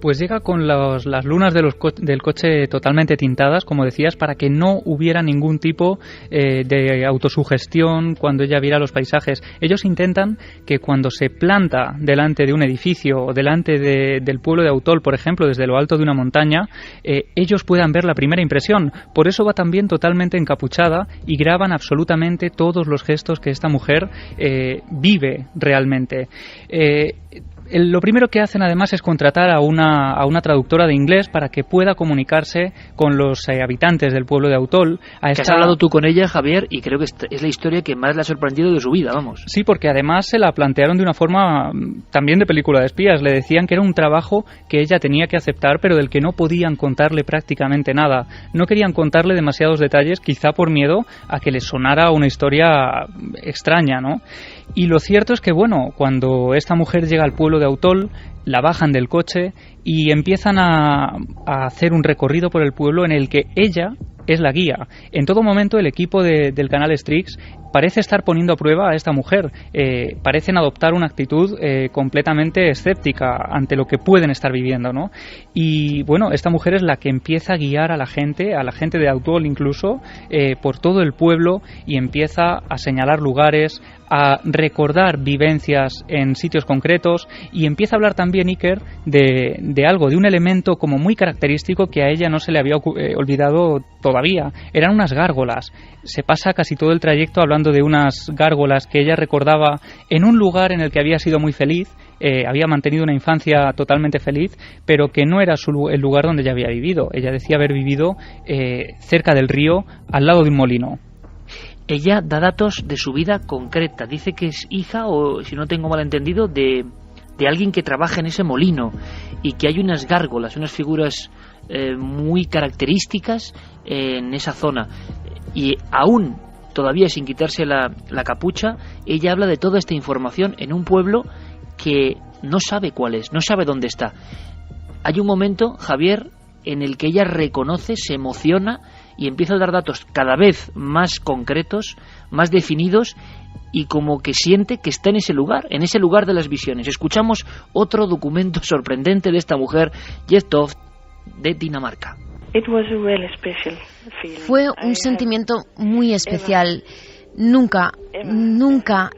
Pues llega con las lunas del coche totalmente tintadas, como decías, para que no hubiera ningún tipo de autosugestión cuando ella viera los paisajes. Ellos intentan que cuando se planta delante de un edificio o delante del pueblo de Autol, por ejemplo, desde lo alto de una montaña, ellos puedan ver la primera impresión. Por eso va también totalmente encapuchada y graban absolutamente todos los gestos que esta mujer vive realmente. Lo primero que hacen además es contratar a una traductora de inglés para que pueda comunicarse con los habitantes del pueblo de Autol. Que has hablado tú con ella, Javier, y creo que es la historia que más le ha sorprendido de su vida, vamos. Sí, porque además se la plantearon de una forma también de película de espías. Le decían que era un trabajo que ella tenía que aceptar, pero del que no podían contarle prácticamente nada. No querían contarle demasiados detalles, quizá por miedo a que le sonara una historia extraña, ¿no? Y lo cierto es que, bueno, cuando esta mujer llega al pueblo de Autol, la bajan del coche y empiezan a hacer un recorrido por el pueblo en el que ella es la guía. En todo momento el equipo del canal Strix parece estar poniendo a prueba a esta mujer. Parecen adoptar una actitud completamente escéptica ante lo que pueden estar viviendo, ¿no? Y bueno, esta mujer es la que empieza a guiar a la gente de Autol incluso, por todo el pueblo, y empieza a señalar lugares, a recordar vivencias en sitios concretos, y empieza a hablar también Iker de algo, de un elemento como muy característico que a ella no se le había olvidado todavía. Eran unas gárgolas. Se pasa casi todo el trayecto hablando de unas gárgolas que ella recordaba en un lugar en el que había sido muy feliz, había mantenido una infancia totalmente feliz, pero que no era el lugar donde ella había vivido. Ella decía haber vivido cerca del río, al lado de un molino. Ella da datos de su vida concreta. Dice que es hija, o si no tengo mal entendido, de alguien que trabaja en ese molino, y que hay unas gárgolas, unas figuras muy características en esa zona. Y aún todavía sin quitarse la capucha, ella habla de toda esta información en un pueblo que no sabe cuál es, no sabe dónde está. Hay un momento, Javier, en el que ella reconoce, se emociona y empieza a dar datos cada vez más concretos, más definidos, y como que siente que está en ese lugar de las visiones. Escuchamos otro documento sorprendente de esta mujer, Jet Toft, de Dinamarca. Fue un sentimiento muy especial. Nunca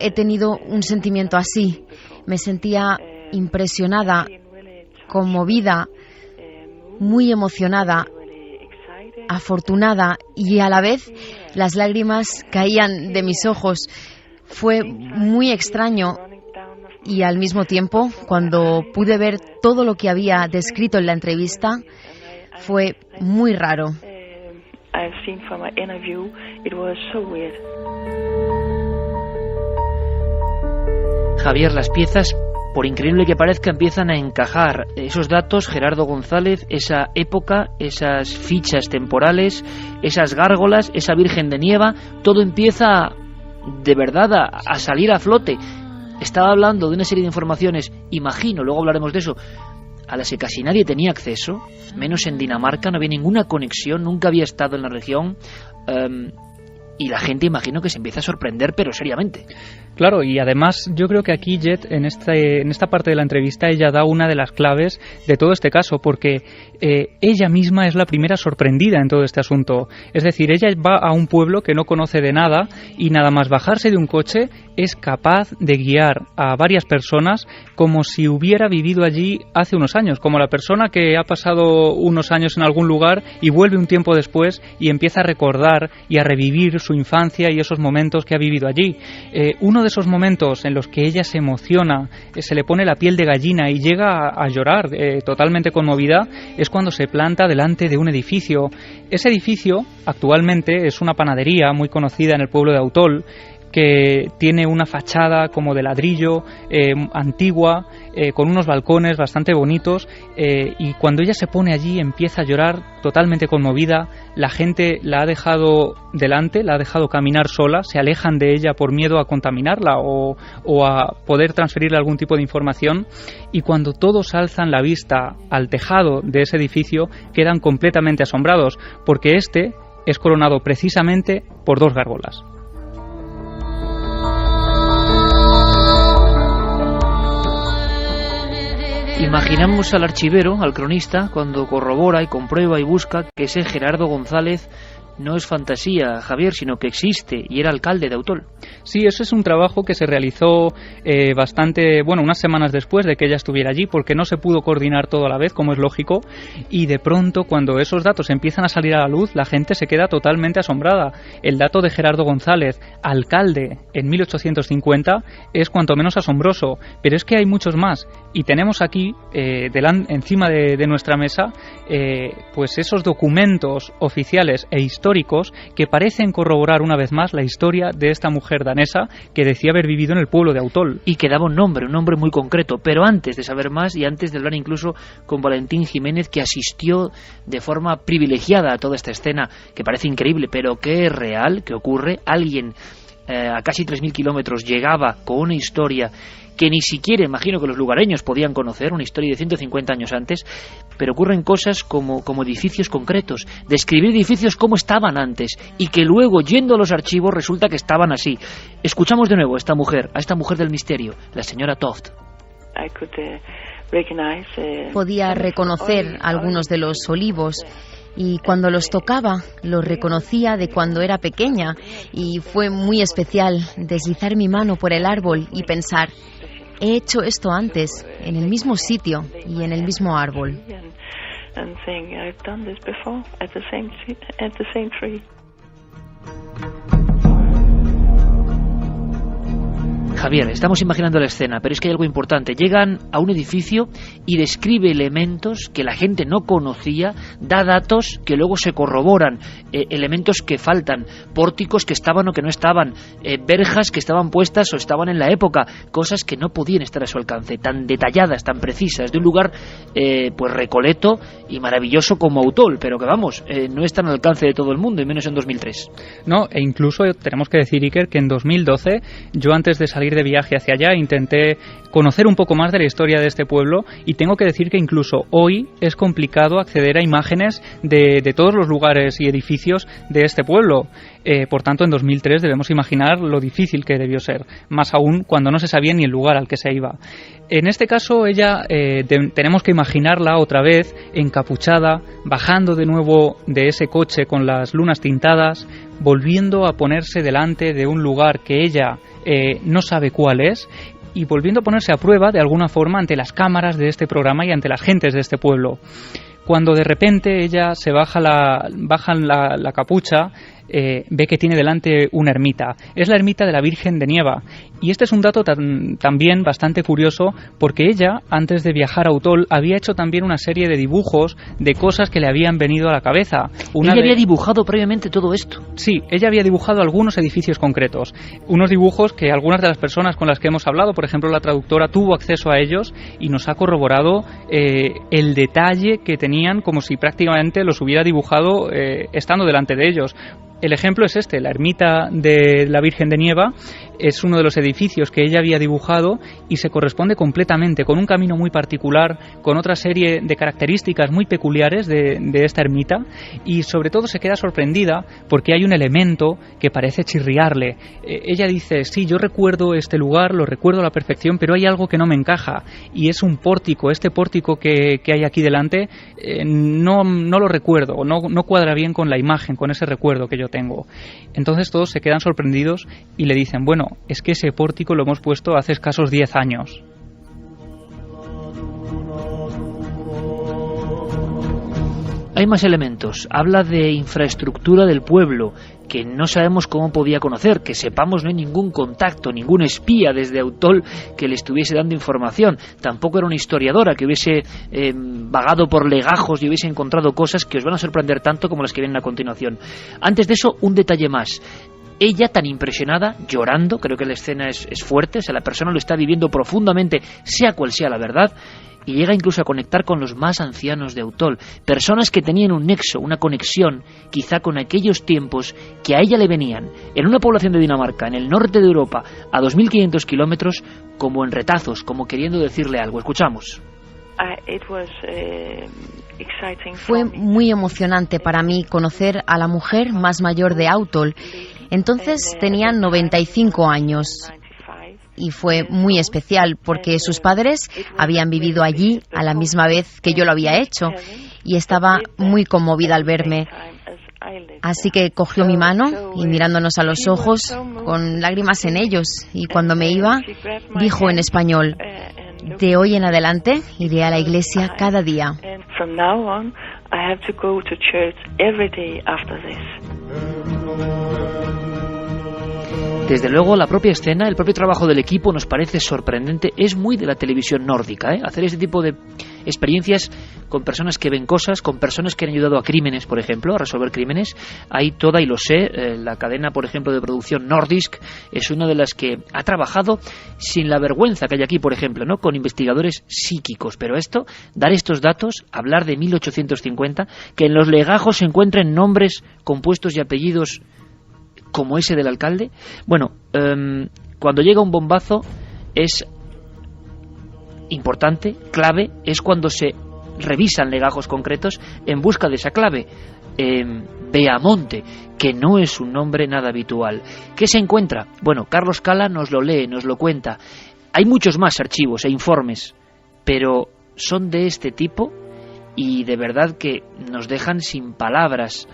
he tenido un sentimiento así. Me sentía impresionada, conmovida, muy emocionada, afortunada, y a la vez las lágrimas caían de mis ojos. Fue muy extraño, y al mismo tiempo, cuando pude ver todo lo que había descrito en la entrevista, fue muy raro. Javier, las piezas, por increíble que parezca, empiezan a encajar. Esos datos, Gerardo González, esa época, esas fichas temporales, esas gárgolas, esa Virgen de Nieva, todo empieza de verdad a salir a flote. Estaba hablando de una serie de informaciones, imagino, luego hablaremos de eso, a las que casi nadie tenía acceso, menos en Dinamarca, no había ninguna conexión, nunca había estado en la región, y la gente, imagino, que se empieza a sorprender, pero seriamente. Claro, y además yo creo que aquí Jet, en esta parte de la entrevista, ella da una de las claves de todo este caso, porque ella misma es la primera sorprendida en todo este asunto. Es decir, ella va a un pueblo que no conoce de nada, y nada más bajarse de un coche es capaz de guiar a varias personas como si hubiera vivido allí hace unos años, como la persona que ha pasado unos años en algún lugar y vuelve un tiempo después y empieza a recordar y a revivir su infancia y esos momentos que ha vivido allí. Uno de esos momentos en los que ella se emociona, se le pone la piel de gallina y llega a llorar totalmente conmovida, es cuando se planta delante de un edificio. Ese edificio actualmente es una panadería muy conocida en el pueblo de Autol, que tiene una fachada como de ladrillo, antigua, con unos balcones bastante bonitos, y cuando ella se pone allí empieza a llorar totalmente conmovida. La gente la ha dejado delante, la ha dejado caminar sola, se alejan de ella por miedo a contaminarla o a poder transferirle algún tipo de información, y cuando todos alzan la vista al tejado de ese edificio quedan completamente asombrados, porque este es coronado precisamente por dos gárgolas. Imaginamos al archivero, al cronista, cuando corrobora y comprueba y busca que ese Gerardo González no es fantasía, Javier, sino que existe y era alcalde de Autol. Sí, eso es un trabajo que se realizó unas semanas después de que ella estuviera allí, porque no se pudo coordinar todo a la vez, como es lógico, y de pronto, cuando esos datos empiezan a salir a la luz, la gente se queda totalmente asombrada. El dato de Gerardo González, alcalde en 1850, es cuanto menos asombroso, pero es que hay muchos más, y tenemos aquí, encima de nuestra mesa, pues esos documentos oficiales e históricos que parecen corroborar una vez más la historia de esta mujer danesa que decía haber vivido en el pueblo de Autol. Y que daba un nombre muy concreto. Pero antes de saber más y antes de hablar incluso con Valentín Jiménez, que asistió de forma privilegiada a toda esta escena, que parece increíble, pero que es real, que ocurre, alguien a casi 3.000 kilómetros llegaba con una historia que ni siquiera imagino que los lugareños podían conocer, una historia de 150 años antes, pero ocurren cosas como edificios concretos, describir edificios como estaban antes, y que luego, yendo a los archivos, resulta que estaban así. Escuchamos de nuevo a esta mujer del misterio, la señora Toft. Podía reconocer algunos de los olivos, y cuando los tocaba, los reconocía de cuando era pequeña, y fue muy especial deslizar mi mano por el árbol y pensar: he hecho esto antes, en el mismo sitio y en el mismo árbol. Javier, estamos imaginando la escena, pero es que hay algo importante. Llegan a un edificio y describe elementos que la gente no conocía, da datos que luego se corroboran, elementos que faltan, pórticos que estaban o que no estaban, verjas que estaban puestas o estaban en la época, cosas que no podían estar a su alcance, tan detalladas, tan precisas, de un lugar pues recoleto y maravilloso como Autol, pero que vamos, no está al alcance de todo el mundo, y menos en 2003. No, e incluso tenemos que decir, Iker, que en 2012, yo antes de salir de viaje hacia allá intenté conocer un poco más de la historia de este pueblo, y tengo que decir que incluso hoy es complicado acceder a imágenes de todos los lugares y edificios de este pueblo. Por tanto, en 2003 debemos imaginar lo difícil que debió ser, más aún cuando no se sabía ni el lugar al que se iba. En este caso, ella tenemos que imaginarla otra vez encapuchada, bajando de nuevo de ese coche con las lunas tintadas, volviendo a ponerse delante de un lugar que ella no sabe cuál es, y volviendo a ponerse a prueba de alguna forma ante las cámaras de este programa y ante las gentes de este pueblo. Cuando de repente ella se baja la capucha, ve que tiene delante una ermita. Es la ermita de la Virgen de Nieva. Y este es un dato también bastante curioso, porque ella, antes de viajar a Autol, había hecho también una serie de dibujos de cosas que le habían venido a la cabeza. Ella había dibujado previamente todo esto. Sí, ella había dibujado algunos edificios concretos. Unos dibujos que algunas de las personas con las que hemos hablado, por ejemplo la traductora, tuvo acceso a ellos y nos ha corroborado el detalle que tenían, como si prácticamente los hubiera dibujado estando delante de ellos. El ejemplo es este, la ermita de la Virgen de Nieva es uno de los edificios que ella había dibujado y se corresponde completamente con un camino muy particular, con otra serie de características muy peculiares de esta ermita, y sobre todo se queda sorprendida porque hay un elemento que parece chirriarle. Ella dice: sí, yo recuerdo este lugar, lo recuerdo a la perfección, pero hay algo que no me encaja, y es un pórtico. Este pórtico que hay aquí delante no lo recuerdo, no cuadra bien con la imagen, con ese recuerdo que yo tengo. Entonces todos se quedan sorprendidos y le dicen: bueno, es que ese pórtico lo hemos puesto hace escasos 10 años. Hay más elementos. Habla de infraestructura del pueblo, que no sabemos cómo podía conocer, que sepamos no hay ningún contacto, ningún espía desde Autol que le estuviese dando información. Tampoco era una historiadora que hubiese vagado por legajos y hubiese encontrado cosas que os van a sorprender tanto como las que vienen a continuación. Antes de eso, un detalle más. Ella, tan impresionada, llorando, creo que la escena es fuerte, o sea, la persona lo está viviendo profundamente, sea cual sea la verdad, y llega incluso a conectar con los más ancianos de Autol, personas que tenían un nexo, una conexión, quizá con aquellos tiempos que a ella le venían, en una población de Dinamarca, en el norte de Europa, a 2.500 kilómetros, como en retazos, como queriendo decirle algo. Escuchamos. Fue muy emocionante para mí conocer a la mujer más mayor de Autol. Entonces tenían 95 años. y fue muy especial porque sus padres habían vivido allí a la misma vez que yo lo había hecho y estaba muy conmovida al verme. Así que cogió mi mano y mirándonos a los ojos, con lágrimas en ellos, y cuando me iba, dijo en español: de hoy en adelante iré a la iglesia cada día. Desde luego, la propia escena, el propio trabajo del equipo nos parece sorprendente. Es muy de la televisión nórdica, hacer este tipo de experiencias con personas que ven cosas, con personas que han ayudado a crímenes, por ejemplo, a resolver crímenes. Hay toda, y lo sé, la cadena, por ejemplo, de producción Nordisk es una de las que ha trabajado sin la vergüenza que hay aquí, por ejemplo, ¿no?, con investigadores psíquicos. Pero esto, dar estos datos, hablar de 1850, que en los legajos se encuentren nombres, compuestos y apellidos como ese del alcalde. Bueno, cuando llega un bombazo es importante, clave, es cuando se revisan legajos concretos en busca de esa clave. Beamonte, que no es un nombre nada habitual. ¿Qué se encuentra? Bueno, Carlos Cala nos lo lee, nos lo cuenta. Hay muchos más archivos e informes, pero son de este tipo y de verdad que nos dejan sin palabras,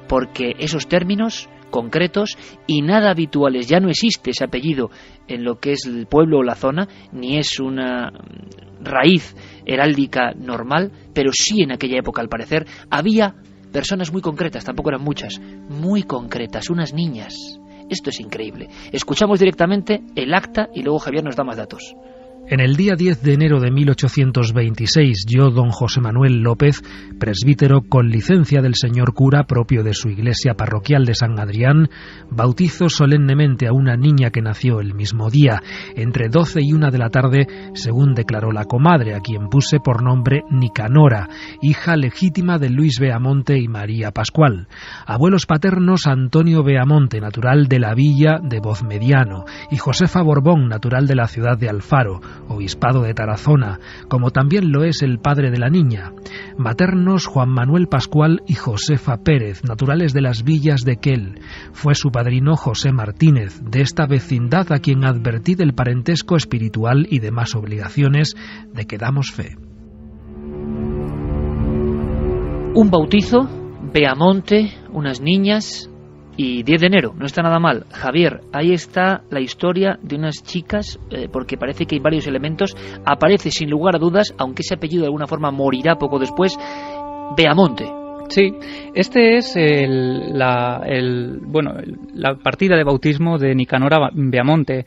porque esos términos concretos y nada habituales, ya no existe ese apellido en lo que es el pueblo o la zona, ni es una raíz heráldica normal, pero sí en aquella época, al parecer, había personas muy concretas, tampoco eran muchas, muy concretas, unas niñas. Esto es increíble. Escuchamos directamente el acta y luego Javier nos da más datos. En el día 10 de enero de 1826, yo, don José Manuel López, presbítero con licencia del señor cura propio de su iglesia parroquial de San Adrián, bautizo solemnemente a una niña que nació el mismo día, entre 12 y 1 de la tarde, según declaró la comadre, a quien puse por nombre Nicanora, hija legítima de Luis Beamonte y María Pascual. Abuelos paternos: Antonio Beamonte, natural de la villa de Vozmediano, y Josefa Borbón, natural de la ciudad de Alfaro, obispado de Tarazona, como también lo es el padre de la niña. Maternos: Juan Manuel Pascual y Josefa Pérez, naturales de las villas de Quel. Fue su padrino José Martínez, de esta vecindad a quien advertí del parentesco espiritual y demás obligaciones de que damos fe. Un bautizo, Beamonte, unas niñas y 10 de enero, no está nada mal. Javier, ahí está la historia de unas chicas, porque parece que hay varios elementos. Aparece sin lugar a dudas, aunque ese apellido de alguna forma morirá poco después, Beamonte. Sí, este es la partida de bautismo de Nicanora Beamonte,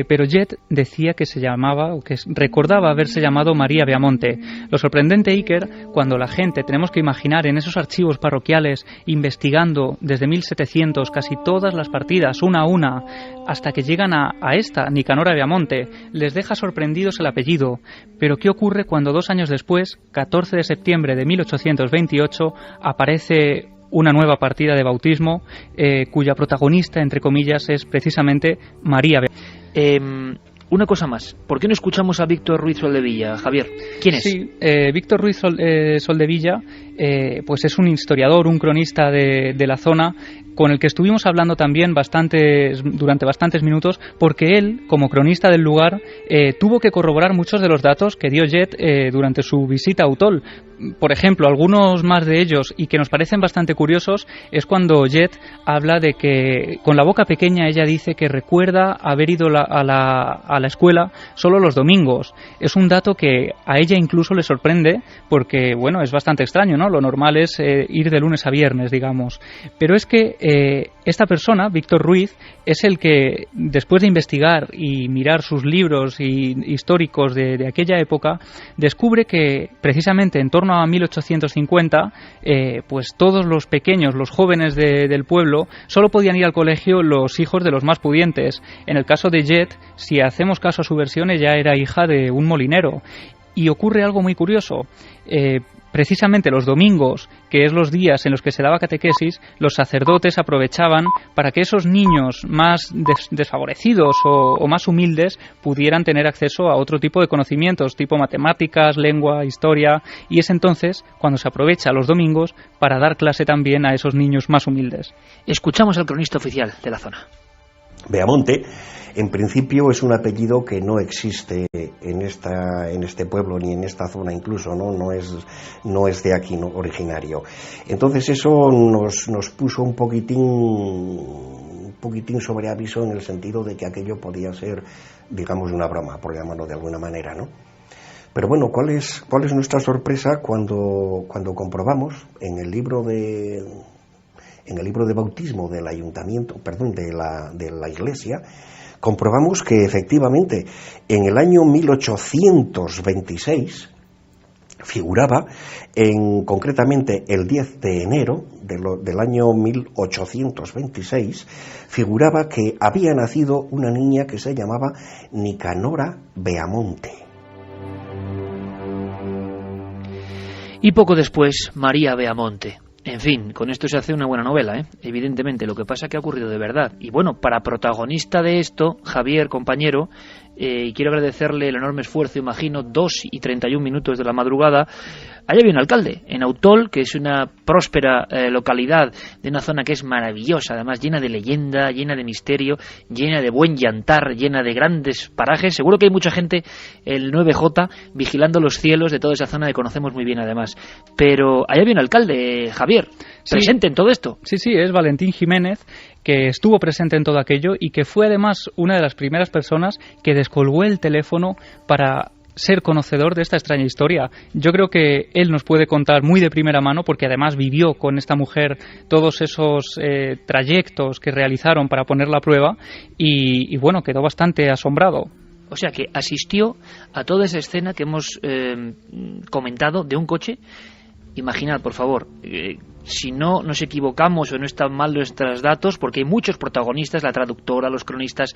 pero Jet decía que se llamaba, o que recordaba haberse llamado María Beamonte. Lo sorprendente, Iker, cuando la gente, tenemos que imaginar en esos archivos parroquiales, investigando desde 1700 casi todas las partidas, una a una, hasta que llegan a esta, Nicanora Beamonte, les deja sorprendidos el apellido. Pero ¿qué ocurre cuando 2 años después, 14 de septiembre de 1828, aparece una nueva partida de bautismo cuya protagonista, entre comillas, es precisamente María Beamonte? Una cosa más, ¿por qué no escuchamos a Víctor Ruiz Soldevilla, Javier? ¿Quién es? Sí, Víctor Ruiz Soldevilla pues es un historiador, un cronista de la zona, con el que estuvimos hablando también durante bastantes minutos, porque él, como cronista del lugar, tuvo que corroborar muchos de los datos que dio Jet durante su visita a Utol. Por ejemplo, algunos más de ellos, y que nos parecen bastante curiosos, es cuando Jet habla de que, con la boca pequeña, ella dice que recuerda haber ido a la escuela solo los domingos. Es un dato que a ella incluso le sorprende, porque, bueno, es bastante extraño, ¿no? Lo normal es ir de lunes a viernes, digamos. Pero es que esta persona, Víctor Ruiz, es el que, después de investigar y mirar sus libros históricos de aquella época, descubre que precisamente en torno a 1850, pues todos los pequeños, los jóvenes del pueblo, solo podían ir al colegio los hijos de los más pudientes. En el caso de Jet, si hacemos caso a su versión, ella era hija de un molinero. Y ocurre algo muy curioso. Precisamente los domingos, que es los días en los que se daba catequesis, los sacerdotes aprovechaban para que esos niños más desfavorecidos o más humildes pudieran tener acceso a otro tipo de conocimientos, tipo matemáticas, lengua, historia, y es entonces cuando se aprovecha los domingos para dar clase también a esos niños más humildes. Escuchamos al cronista oficial de la zona. Beamonte, en principio, es un apellido que no existe en este pueblo ni en esta zona incluso, no es de aquí, ¿no?, originario. Entonces eso nos puso un poquitín sobre aviso, en el sentido de que aquello podía ser, digamos, una broma, por llamarlo de alguna manera, ¿no? Pero bueno, ¿cuál es nuestra sorpresa cuando comprobamos en el libro de bautismo del ayuntamiento, de la iglesia, comprobamos que efectivamente en el año 1826 figuraba, concretamente el 10 de enero del año 1826, figuraba que había nacido una niña que se llamaba Nicanora Beamonte. Y poco después, María Beamonte. En fin, con esto se hace una buena novela, evidentemente. Lo que pasa es que ha ocurrido de verdad. Y bueno, para protagonista de esto, Javier, compañero, y quiero agradecerle el enorme esfuerzo, imagino, 2:31 de la madrugada. Allá había un alcalde, en Autol, que es una próspera localidad de una zona que es maravillosa, además llena de leyenda, llena de misterio, llena de buen llantar, llena de grandes parajes. Seguro que hay mucha gente, el 9J, vigilando los cielos de toda esa zona que conocemos muy bien además. Pero allá había un alcalde, Javier, presente en todo esto. Sí, es Valentín Jiménez, que estuvo presente en todo aquello y que fue además una de las primeras personas que descolgó el teléfono para ser conocedor de esta extraña historia. Yo creo que él nos puede contar muy de primera mano, porque además vivió con esta mujer todos esos trayectos que realizaron para ponerla a prueba y bueno, quedó bastante asombrado. O sea que asistió a toda esa escena que hemos comentado de un coche. Imaginad, por favor, si no nos equivocamos o no están mal nuestros datos, porque hay muchos protagonistas, la traductora, los cronistas,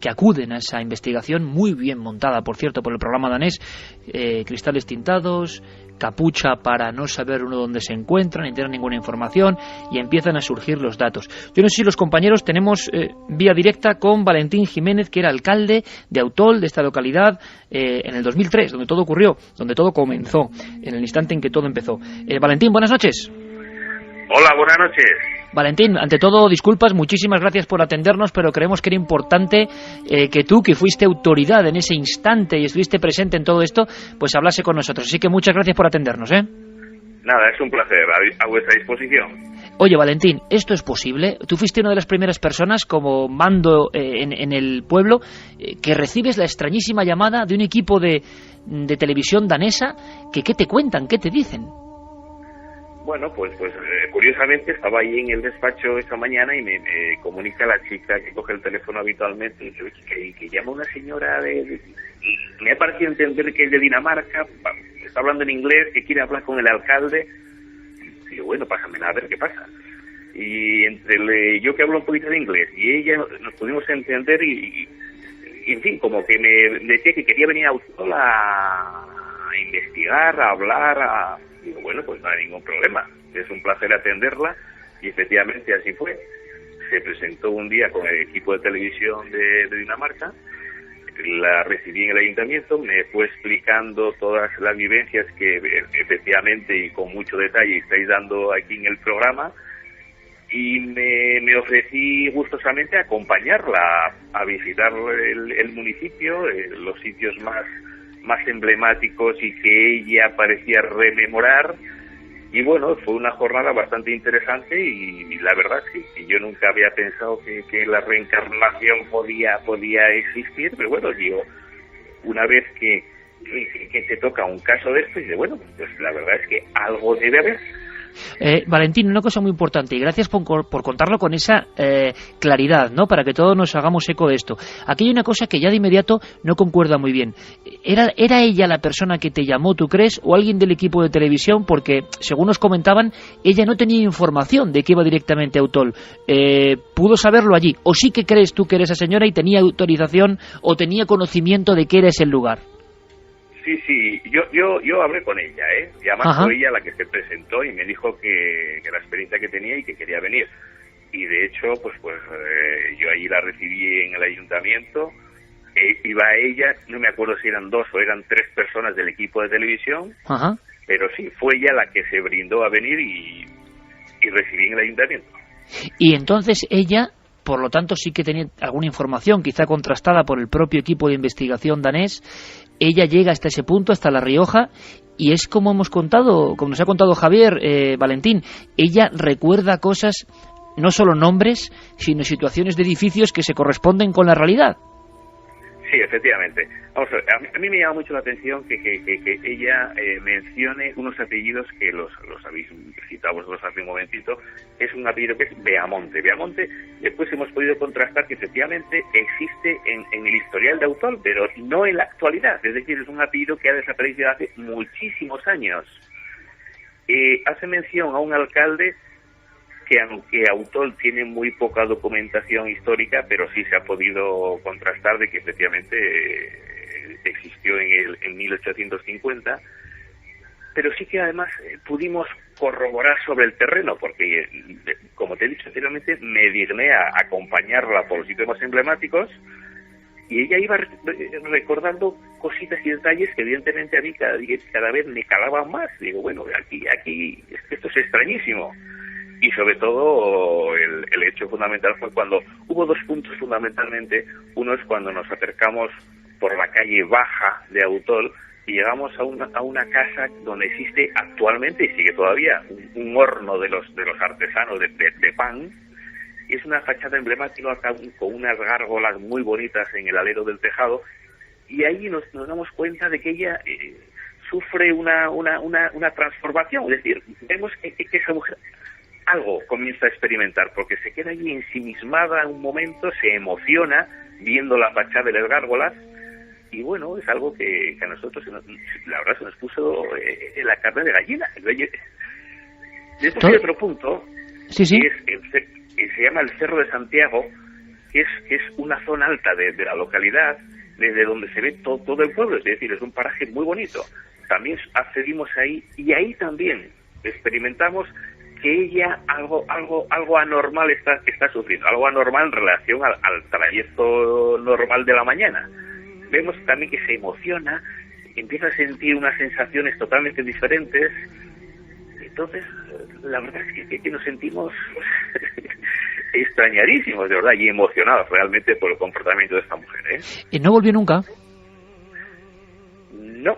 que acuden a esa investigación, muy bien montada, por cierto, por el programa danés, cristales tintados, capucha para no saber uno dónde se encuentran, ni tener ninguna información, y empiezan a surgir los datos. Yo no sé si los compañeros tenemos vía directa con Valentín Jiménez, que era alcalde de Autol, de esta localidad, en el 2003, donde todo ocurrió, donde todo comenzó, en el instante en que todo empezó. Valentín, buenas noches. Hola, buenas noches. Valentín, ante todo, disculpas, muchísimas gracias por atendernos, pero creemos que era importante que tú, que fuiste autoridad en ese instante y estuviste presente en todo esto, pues hablase con nosotros. Así que muchas gracias por atendernos, Nada, es un placer, a vuestra disposición. Oye, Valentín, ¿esto es posible? Tú fuiste una de las primeras personas, como mando en el pueblo, que recibes la extrañísima llamada de un equipo de televisión danesa, que ¿qué te cuentan? ¿Qué te dicen? Bueno, pues curiosamente estaba ahí en el despacho esta mañana y me comunica la chica que coge el teléfono habitualmente y dice que llama una señora me ha parecido entender que es de Dinamarca, está hablando en inglés, que quiere hablar con el alcalde. Y digo, bueno, pásamela a ver qué pasa. Y entre yo que hablo un poquito de inglés y ella nos pudimos entender y en fin, como que me decía que quería venir a Autol a investigar, a hablar, Digo, bueno, pues no hay ningún problema. Es un placer atenderla y efectivamente así fue. Se presentó un día con el equipo de televisión de Dinamarca, la recibí en el ayuntamiento, me fue explicando todas las vivencias que efectivamente y con mucho detalle estáis dando aquí en el programa y me ofrecí gustosamente a acompañarla a visitar el municipio, los sitios más emblemáticos y que ella parecía rememorar. Y bueno, fue una jornada bastante interesante y la verdad es que yo nunca había pensado que la reencarnación podía existir, pero bueno, digo, una vez que te toca un caso de esto, y dice, bueno, pues la verdad es que algo debe haber. Valentín, una cosa muy importante, y gracias por contarlo con esa claridad, ¿no? Para que todos nos hagamos eco de esto. Aquí hay una cosa que ya de inmediato no concuerda muy bien. ¿Era ella la persona que te llamó, tú crees, o alguien del equipo de televisión? Porque, según nos comentaban, ella no tenía información de que iba directamente a Autol. ¿Pudo saberlo allí? ¿O sí que crees tú que era esa señora y tenía autorización o tenía conocimiento de que era ese lugar? Sí, yo hablé con ella, y además fue ella la que se presentó y me dijo que la experiencia que tenía y que quería venir. Y de hecho, pues yo ahí la recibí en el ayuntamiento, iba ella, no me acuerdo si eran 2 o eran 3 personas del equipo de televisión, pero sí, fue ella la que se brindó a venir y recibí en el ayuntamiento. Y entonces ella por lo tanto sí que tenía alguna información, quizá contrastada por el propio equipo de investigación danés. Ella llega hasta ese punto, hasta La Rioja, y es como hemos contado, como nos ha contado Javier, Valentín, ella recuerda cosas, no solo nombres, sino situaciones de edificios que se corresponden con la realidad. Sí, efectivamente. Vamos a ver, a mí me llama mucho la atención que ella mencione unos apellidos que los habéis citado vosotros hace un momentito. Es un apellido que es Beamonte. Beamonte, después hemos podido contrastar que efectivamente existe en el historial de Autol, pero no en la actualidad. Es decir, es un apellido que ha desaparecido hace muchísimos años. Hace mención a un alcalde que aunque Autol tiene muy poca documentación histórica, pero sí se ha podido contrastar de que efectivamente existió en 1850, pero sí que además pudimos corroborar sobre el terreno, porque, como te he dicho anteriormente, me digné a acompañarla por los sitios más emblemáticos, y ella iba recordando cositas y detalles que evidentemente a mí cada vez me calaban más. Digo, bueno, aquí esto es extrañísimo. Y sobre todo el hecho fundamental fue cuando hubo dos puntos fundamentalmente. Uno es cuando nos acercamos por la calle baja de Autol y llegamos a una casa donde existe actualmente y sigue todavía un horno de los artesanos de pan. Y es una fachada emblemática con unas gárgolas muy bonitas en el alero del tejado, y ahí nos damos cuenta de que ella sufre una transformación. Es decir, vemos que esa mujer algo comienza a experimentar, porque se queda allí ensimismada un momento, se emociona viendo la fachada de las gárgolas, y bueno, es algo que a nosotros la verdad se nos puso la carne de gallina. Después hay otro punto, sí. que se llama el Cerro de Santiago, que es una zona alta de la localidad, desde donde se ve todo el pueblo, es decir, es un paraje muy bonito. También accedimos ahí, y ahí también experimentamos que ella algo anormal está sufriendo, algo anormal en relación al trayecto normal de la mañana. Vemos también que se emociona, empieza a sentir unas sensaciones totalmente diferentes. Entonces, la verdad es que nos sentimos extrañadísimos, de verdad, y emocionados realmente por el comportamiento de esta mujer. ¿Y no volvió nunca? No.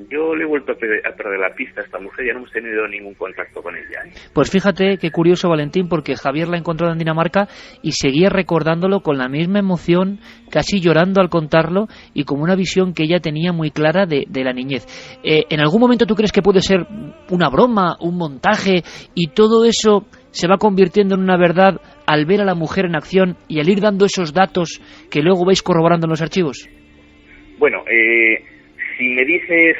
Yo le he vuelto a perder la pista a esta mujer, ya no hemos tenido ningún contacto con ella. Pues fíjate qué curioso, Valentín, porque Javier la ha encontrado en Dinamarca y seguía recordándolo con la misma emoción, casi llorando al contarlo, y como una visión que ella tenía muy clara de la niñez. ¿En algún momento tú crees que puede ser una broma, un montaje, y todo eso se va convirtiendo en una verdad al ver a la mujer en acción y al ir dando esos datos que luego vais corroborando en los archivos? Bueno, si me dices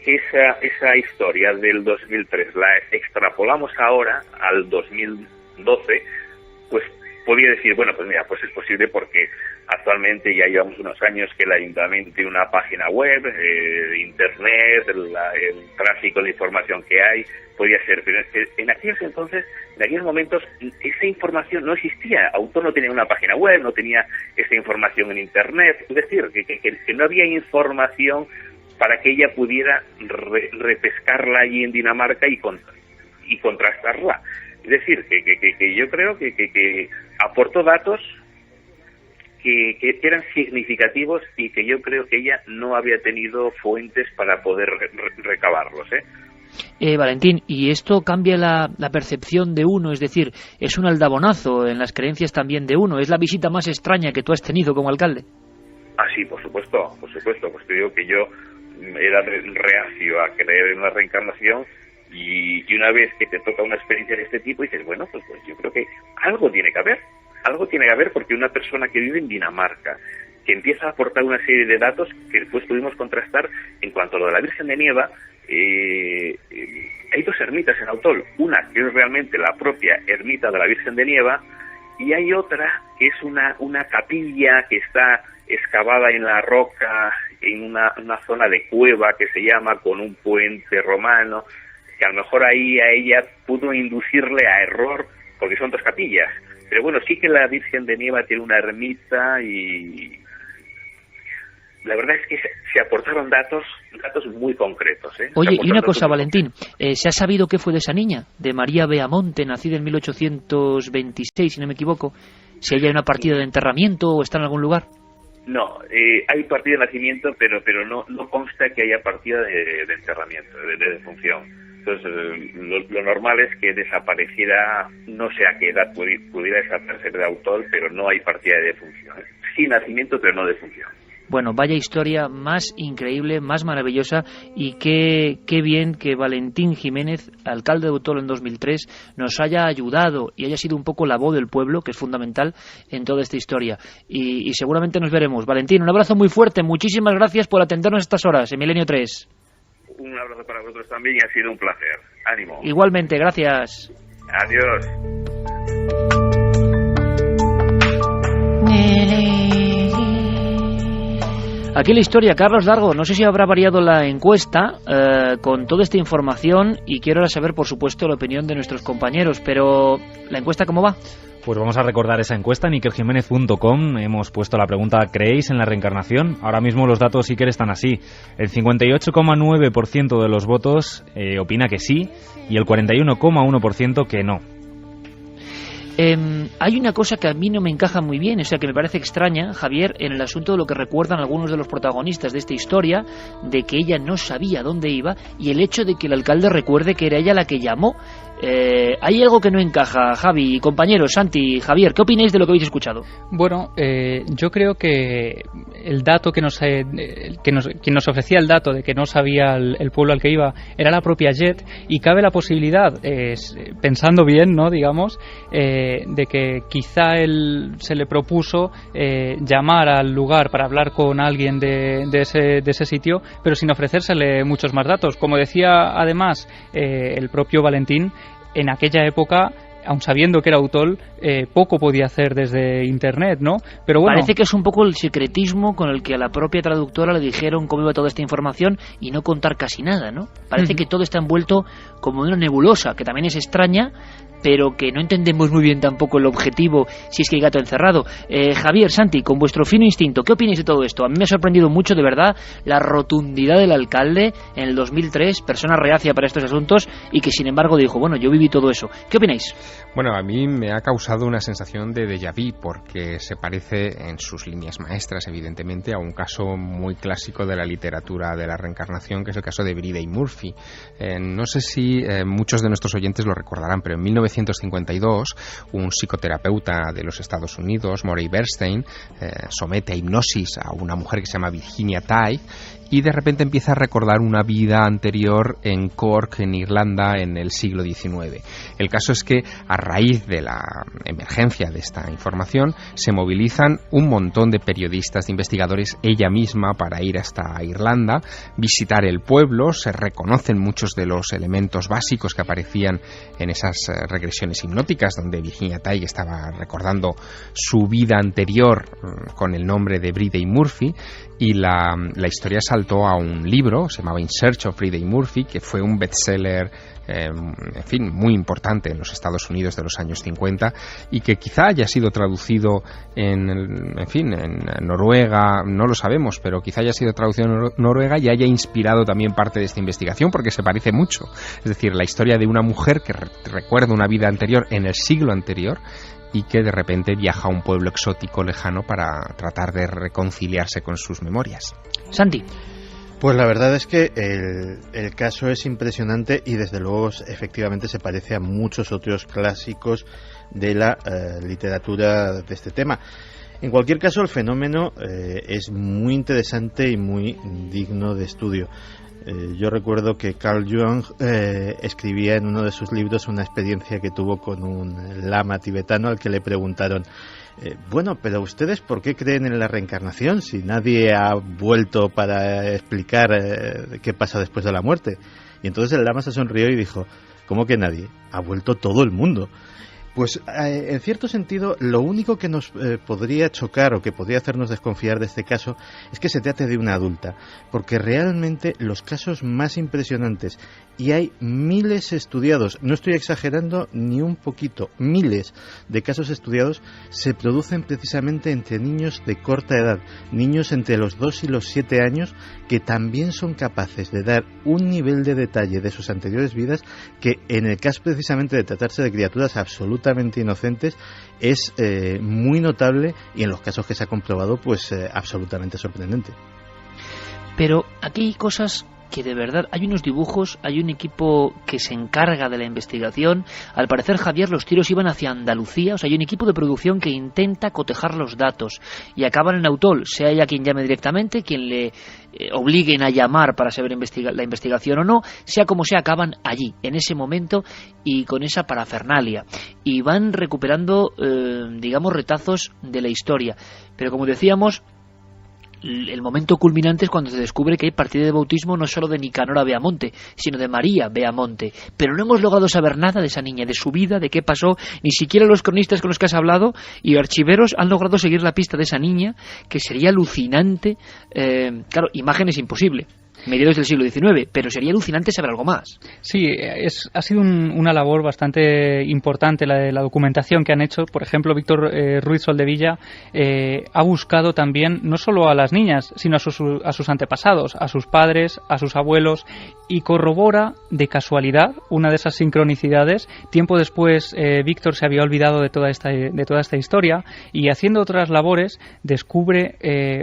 que esa historia del 2003 la extrapolamos ahora al 2012, pues podría decir, bueno, pues mira, pues es posible porque actualmente ya llevamos unos años que el ayuntamiento tiene una página web, internet, el tráfico de información que hay, podría ser, pero es que en aquellos entonces, en aquellos momentos, esa información no existía. Autol no tenía una página web, no tenía esa información en internet, es decir, que no había información para que ella pudiera repescarla allí en Dinamarca y contrastarla. Es decir, que yo creo que aportó datos que eran significativos y que yo creo que ella no había tenido fuentes para poder recabarlos. Valentín, ¿y esto cambia la percepción de uno? Es decir, ¿es un aldabonazo en las creencias también de uno? ¿Es la visita más extraña que tú has tenido como alcalde? Ah, sí, por supuesto. Pues te digo que yo era reacio a creer en la reencarnación, y una vez que te toca una experiencia de este tipo dices, bueno, pues yo creo que algo tiene que haber, porque una persona que vive en Dinamarca, que empieza a aportar una serie de datos que después pudimos contrastar en cuanto a lo de la Virgen de Nieva. Hay dos ermitas en Autol, una que es realmente la propia ermita de la Virgen de Nieva, y hay otra que es una capilla que está excavada en la roca, en una zona de cueva que se llama, con un puente romano, que a lo mejor ahí a ella pudo inducirle a error, porque son dos capillas. Pero bueno, sí que la Virgen de Nieva tiene una ermita, y la verdad es que se aportaron datos muy concretos. Oye, y una cosa, Valentín, ¿se ha sabido qué fue de esa niña, de María Beamonte, nacida en 1826, si no me equivoco? si hay una partida de enterramiento o está en algún lugar. No, hay partida de nacimiento, pero no consta que haya partida de enterramiento, de defunción. Entonces, lo normal es que desapareciera, no sé a qué edad pudiera desaparecer de autor, pero no hay partida de defunción. Sí nacimiento, pero no defunción. Bueno, vaya historia más increíble, más maravillosa, y qué bien que Valentín Jiménez, alcalde de Utolo en 2003, nos haya ayudado y haya sido un poco la voz del pueblo, que es fundamental en toda esta historia. Y seguramente nos veremos. Valentín, un abrazo muy fuerte, muchísimas gracias por atendernos estas horas en Milenio 3. Un abrazo para vosotros también y ha sido un placer. Ánimo. Igualmente, gracias. Adiós. Aquí la historia, Carlos Dargo. No sé si habrá variado la encuesta con toda esta información, y quiero ahora saber, por supuesto, la opinión de nuestros compañeros. Pero, ¿la encuesta cómo va? Pues vamos a recordar esa encuesta en ikerjimenez.com. Hemos puesto la pregunta: ¿creéis en la reencarnación? Ahora mismo los datos, Iker, están así. El 58,9% de los votos opina que sí, y el 41,1% que no. Hay una cosa que a mí no me encaja muy bien, o sea, que me parece extraña, Javier, en el asunto de lo que recuerdan algunos de los protagonistas de esta historia, de que ella no sabía dónde iba, y el hecho de que el alcalde recuerde que era ella la que llamó. Hay algo que no encaja, Javi, compañeros, Santi, Javier, ¿qué opináis de lo que habéis escuchado? Bueno, yo creo que el dato quien nos ofrecía el dato de que no sabía el pueblo al que iba era la propia Jet, y cabe la posibilidad, pensando bien, ¿no?, digamos, de que quizá él se le propuso llamar al lugar para hablar con alguien de ese sitio, pero sin ofrecérsele muchos más datos. Como decía además el propio Valentín, en aquella época, aun sabiendo que era Utol, poco podía hacer desde internet, ¿no? Pero bueno, parece que es un poco el secretismo con el que a la propia traductora le dijeron cómo iba toda esta información y no contar casi nada, ¿no? Parece que todo está envuelto como en una nebulosa, que también es extraña, pero que no entendemos muy bien tampoco el objetivo, si es que hay gato encerrado. Javier, Santi, con vuestro fino instinto, ¿qué opináis de todo esto? A mí me ha sorprendido mucho, de verdad, la rotundidad del alcalde en el 2003, persona reacia para estos asuntos, y que sin embargo dijo, bueno, yo viví todo eso. ¿Qué opináis? Bueno, a mí me ha causado una sensación de déjà vu, porque se parece en sus líneas maestras, evidentemente, a un caso muy clásico de la literatura de la reencarnación, que es el caso de Brida y Murphy. No sé si muchos de nuestros oyentes lo recordarán, pero en 1952 un psicoterapeuta de los Estados Unidos, Morey Bernstein, somete a hipnosis a una mujer que se llama Virginia Tighe, y de repente empieza a recordar una vida anterior en Cork, en Irlanda, en el siglo XIX. El caso es que, a raíz de la emergencia de esta información, se movilizan un montón de periodistas, de investigadores, ella misma, para ir hasta Irlanda, visitar el pueblo. Se reconocen muchos de los elementos básicos que aparecían en esas regresiones hipnóticas, donde Virginia Tighe estaba recordando su vida anterior con el nombre de Brida y Murphy, y la historia saltó a un libro, se llamaba In Search of Brida y Murphy, que fue un bestseller muy importante en los Estados Unidos de los años 50, y que quizá haya sido traducido en Noruega, no lo sabemos, pero quizá haya sido traducido en Noruega y haya inspirado también parte de esta investigación, porque se parece mucho. Es decir, la historia de una mujer que recuerda una vida anterior en el siglo anterior, y que de repente viaja a un pueblo exótico lejano para tratar de reconciliarse con sus memorias. Santi. Pues la verdad es que el caso es impresionante, y desde luego efectivamente se parece a muchos otros clásicos de la literatura de este tema. En cualquier caso, el fenómeno es muy interesante y muy digno de estudio. Yo recuerdo que Carl Jung escribía en uno de sus libros una experiencia que tuvo con un lama tibetano al que le preguntaron, bueno, pero ustedes ¿por qué creen en la reencarnación si nadie ha vuelto para explicar qué pasa después de la muerte? Y entonces el lama se sonrió y dijo, ¿cómo que nadie? Ha vuelto todo el mundo. Pues en cierto sentido, lo único que nos podría chocar o que podría hacernos desconfiar de este caso es que se trate de una adulta, porque realmente los casos más impresionantes, y hay miles estudiados, no estoy exagerando ni un poquito, miles de casos estudiados, se producen precisamente entre niños de corta edad, niños entre los 2 y los 7 años, que también son capaces de dar un nivel de detalle de sus anteriores vidas que, en el caso precisamente de tratarse de criaturas absolutamente absolutamente inocentes, es muy notable y en los casos que se ha comprobado, pues absolutamente sorprendente. Pero aquí hay cosas que de verdad, hay unos dibujos, hay un equipo que se encarga de la investigación. Al parecer, Javier, los tiros iban hacia Andalucía, o sea, hay un equipo de producción que intenta cotejar los datos y acaban en Autol, sea ella quien llame directamente, quien le obliguen a llamar para saber la investigación o no, sea como sea, acaban allí, en ese momento y con esa parafernalia. Y van recuperando, digamos, retazos de la historia. Pero como decíamos, el momento culminante es cuando se descubre que hay partida de bautismo no solo de Nicanora Beamonte, sino de María Beamonte. Pero no hemos logrado saber nada de esa niña, de su vida, de qué pasó. Ni siquiera los cronistas con los que has hablado y archiveros han logrado seguir la pista de esa niña, que sería alucinante. Claro, imagen es imposible, mediados del siglo XIX, pero sería alucinante saber algo más. Sí, ha sido una labor bastante importante la de la documentación que han hecho. Por ejemplo, Víctor Ruiz Soldevilla ha buscado también no solo a las niñas, sino a sus antepasados, a sus padres, a sus abuelos, y corrobora de casualidad una de esas sincronicidades. Tiempo después, Víctor se había olvidado de toda esta historia, y haciendo otras labores descubre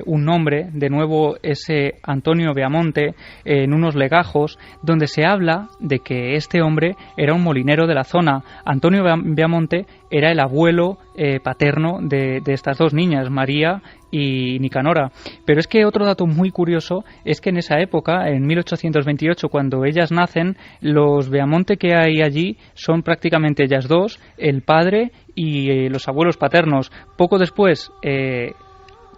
un nombre, de nuevo ese Antonio Beamonte, en unos legajos donde se habla de que este hombre era un molinero de la zona. Antonio Beamonte era el abuelo paterno de estas dos niñas, María y Nicanora. Pero es que otro dato muy curioso es que en esa época, en 1828, cuando ellas nacen, los Beamonte que hay allí son prácticamente ellas dos, el padre y los abuelos paternos. Poco después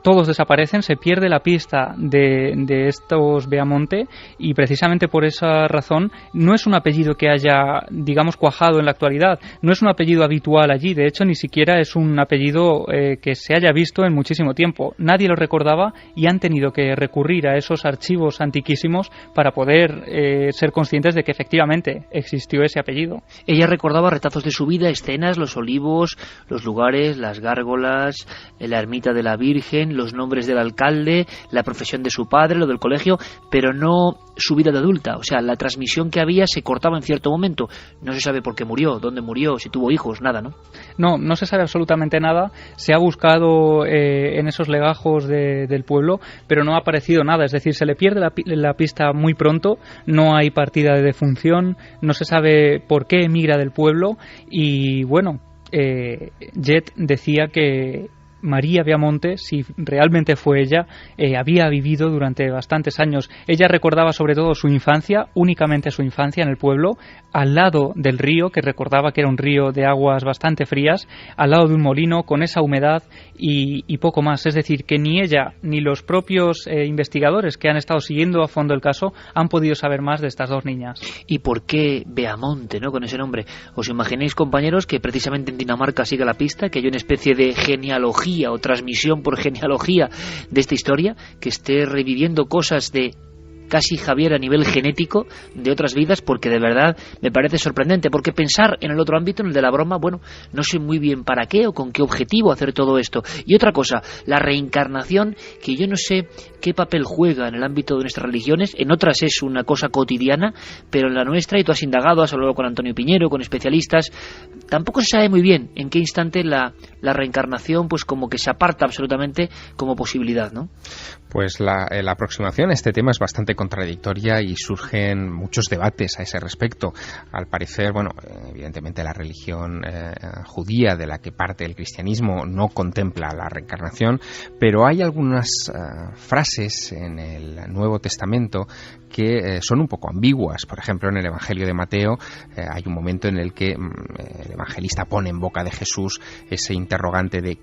todos desaparecen, se pierde la pista de estos Beamonte, y precisamente por esa razón no es un apellido que haya, digamos, cuajado en la actualidad, no es un apellido habitual allí, de hecho ni siquiera es un apellido que se haya visto en muchísimo tiempo. Nadie lo recordaba y han tenido que recurrir a esos archivos antiquísimos para poder ser conscientes de que efectivamente existió ese apellido. Ella recordaba retazos de su vida, escenas, los olivos, los lugares, las gárgolas, la ermita de la Virgen, los nombres del alcalde, la profesión de su padre, lo del colegio, pero no su vida de adulta. O sea, la transmisión que había se cortaba en cierto momento. No se sabe por qué murió, dónde murió, si tuvo hijos, nada, ¿no? No se sabe absolutamente nada. Se ha buscado en esos legajos del pueblo, pero no ha aparecido nada. Es decir, se le pierde la pista muy pronto, no hay partida de defunción, no se sabe por qué emigra del pueblo, y bueno, Jet decía que María Beamonte, si realmente fue ella, había vivido durante bastantes años. Ella recordaba sobre todo su infancia, únicamente su infancia en el pueblo, al lado del río, que recordaba que era un río de aguas bastante frías, al lado de un molino, con esa humedad y poco más. Es decir, que ni ella ni los propios investigadores que han estado siguiendo a fondo el caso han podido saber más de estas dos niñas. ¿Y por qué Beamonte, no, con ese nombre? ¿Os imagináis, compañeros, que precisamente en Dinamarca sigue la pista, que hay una especie de genealogía o transmisión por genealogía de esta historia, que esté reviviendo cosas de casi Javier a nivel genético de otras vidas? Porque de verdad me parece sorprendente, porque pensar en el otro ámbito, en el de la broma, bueno, no sé muy bien para qué o con qué objetivo hacer todo esto. Y otra cosa, la reencarnación, que yo no sé qué papel juega en el ámbito de nuestras religiones, en otras es una cosa cotidiana, pero en la nuestra, y tú has indagado, has hablado con Antonio Piñero, con especialistas, tampoco se sabe muy bien en qué instante la reencarnación pues como que se aparta absolutamente como posibilidad, ¿no? Pues la aproximación a este tema es bastante contradictoria y surgen muchos debates a ese respecto. Al parecer, bueno, evidentemente la religión judía, de la que parte el cristianismo, no contempla la reencarnación, pero hay algunas frases en el Nuevo Testamento que son un poco ambiguas. Por ejemplo, en el Evangelio de Mateo hay un momento en el que el evangelista pone en boca de Jesús ese interrogante de